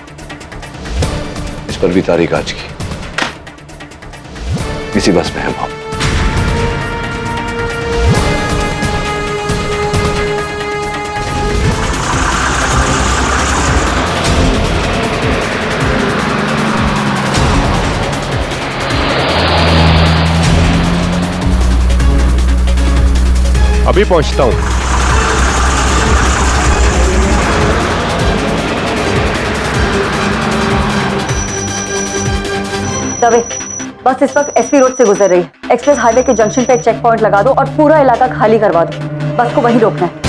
इस पर भी तारीख आज की। इसी बस में है हम। अभी पहुंचता हूं। दवे, बस इस वक्त एसपी रोड से गुजर रही है। एक्सप्रेस हाईवे के जंक्शन पे एक चेक पॉइंट लगा दो और पूरा इलाका खाली करवा दो। बस को वहीं रोकना है।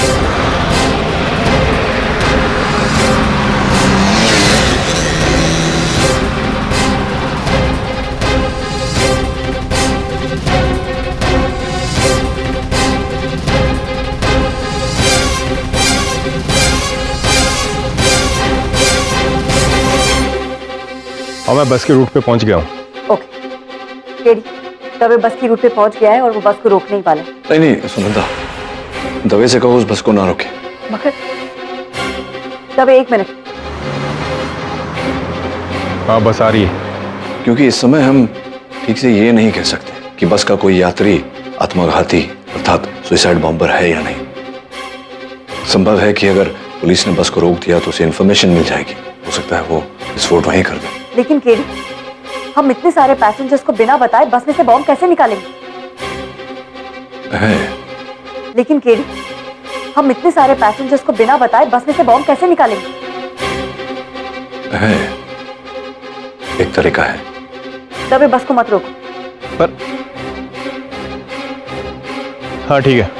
और मैं बस के रूट पे पहुंच गया हूं। केडी, दवे बस की रूट पे पहुंच गया है और वो बस को रोकने ही वाला है। नहीं सुनंदा, दवे से कहो उस बस को ना रोके। मगर दवे एक मिनट। हाँ बस आ रही है। क्योंकि इस समय हम ठीक से ये नहीं कह सकते कि बस का कोई यात्री आत्मघाती अर्थात सुसाइड बॉम्बर है या नहीं। संभव है कि अगर पुलिस ने बस को रोक दिया तो उसे इंफॉर्मेशन मिल जाएगी। हो सकता है वो विस्फोट वहीं कर दे। लेकिन केडी, हम इतने सारे पैसेंजर्स को बिना बताए बस में से बॉम्ब कैसे निकालेंगे? लेकिन केडी, हम इतने सारे पैसेंजर्स को बिना बताए बस में से बॉम्ब कैसे निकालेंगे? एक तरीका है। दबे बस को मत रोको। पर हाँ ठीक है।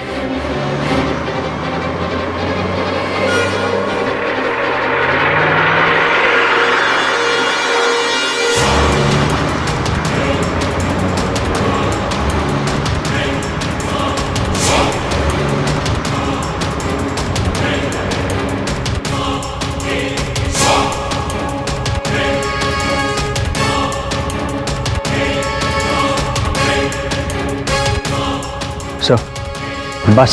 बस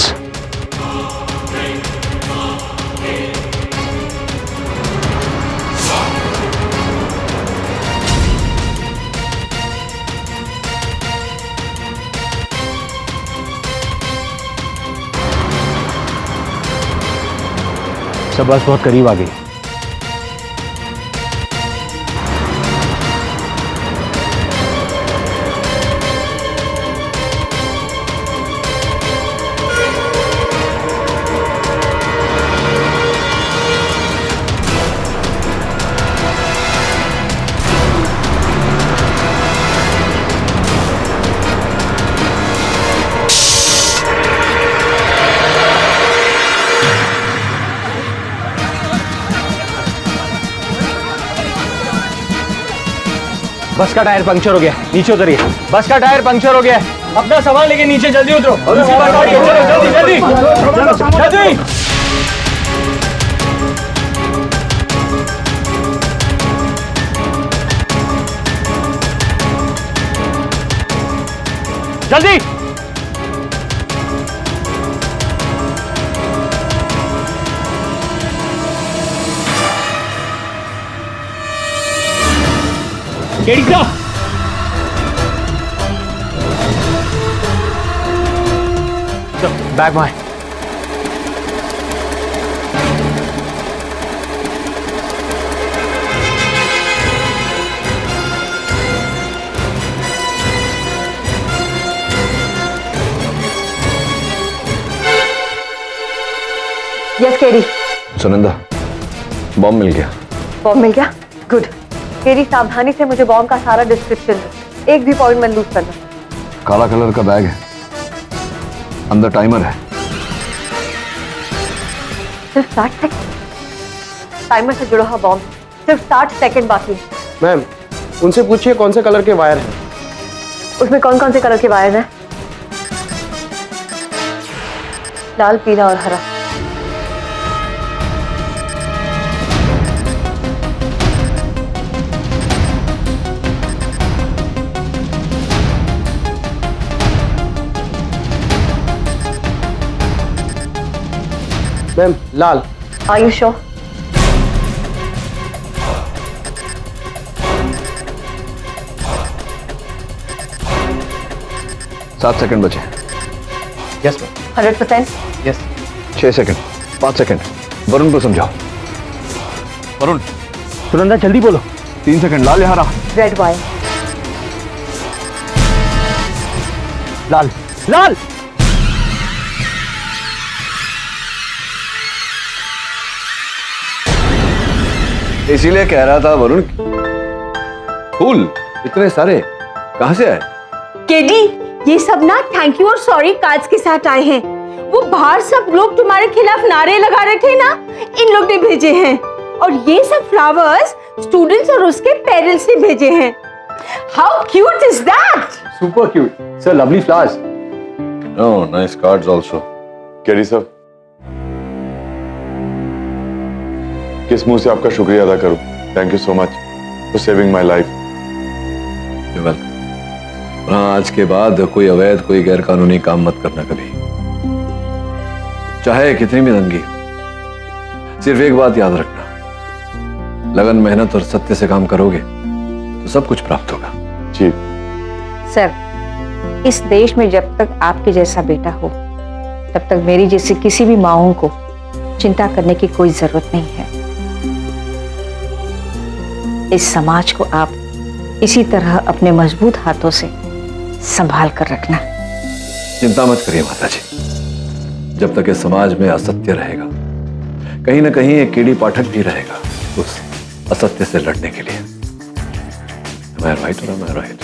सब बस बहुत करीब आ गई। बस का टायर पंक्चर हो गया, नीचे उतरिए। बस का टायर पंक्चर हो गया, अपना सामान लेके नीचे जल्दी उतरो। जल्दी जल्दी जल्दी। जल्दी केडी का बैग में। Yes KD. सुनंदा, बॉम्ब मिल गया। बॉम्ब मिल गया? गुड। केडी, सावधानी से मुझे बॉम्ब का सारा डिस्क्रिप्शन दो। एक भी पॉइंट मत लूज करना। काला कलर का बैग है, अंदर टाइमर है। सिर्फ 60 सेकंड। टाइमर से जुड़ा हुआ बॉम्ब, सिर्फ 60 सेकंड बाकी है। मैम, उनसे पूछिए कौन से कलर के वायर हैं। उसमें कौन कौन से कलर के वायर हैं? लाल, पीला और हरा। Ma'am Lal. Are you sure? सात सेकंड बचे। Yes ma'am. 100%? Yes. 6 second, 5 second. Varun को समझाओ। वरुण, सुनंदा जल्दी बोलो। 3 सेकंड। लाल यहाँ रहा। Red wire. लाल लाल इसीलिए कह रहा था वरुण, फूल इतने सारे कहां से आए? केडी, ये सब ना थैंक यू और सॉरी कार्ड्स के साथ आए हैं। वो बाहर सब लोग तुम्हारे खिलाफ नारे लगा रहे थे ना, इन लोग ने भेजे हैं। और ये सब फ्लावर्स स्टूडेंट्स और उसके पेरेंट्स ने भेजे हैं। How cute is that? Super cute sir, lovely flowers. Oh, nice cards also. KD sir, किस मुंह से आपका शुक्रिया अदा करूं? Thank you so much for saving my life. Welcome. हाँ, आज के बाद कोई अवैध, कोई गैर कानूनी काम मत करना कभी, चाहे कितनी भी तंगी हो। सिर्फ एक बात याद रखना, लगन, मेहनत और सत्य से काम करोगे तो सब कुछ प्राप्त होगा। जी सर, इस देश में जब तक आपके जैसा बेटा हो तब तक मेरी जैसी किसी भी माओं को चिंता करने की कोई जरूरत नहीं है। इस समाज को आप इसी तरह अपने मजबूत हाथों से संभाल कर रखना। चिंता मत करिए माता जी, जब तक इस समाज में असत्य रहेगा, कहीं ना कहीं एक केडी पाठक भी रहेगा उस असत्य से लड़ने के लिए। Am I right or am I right?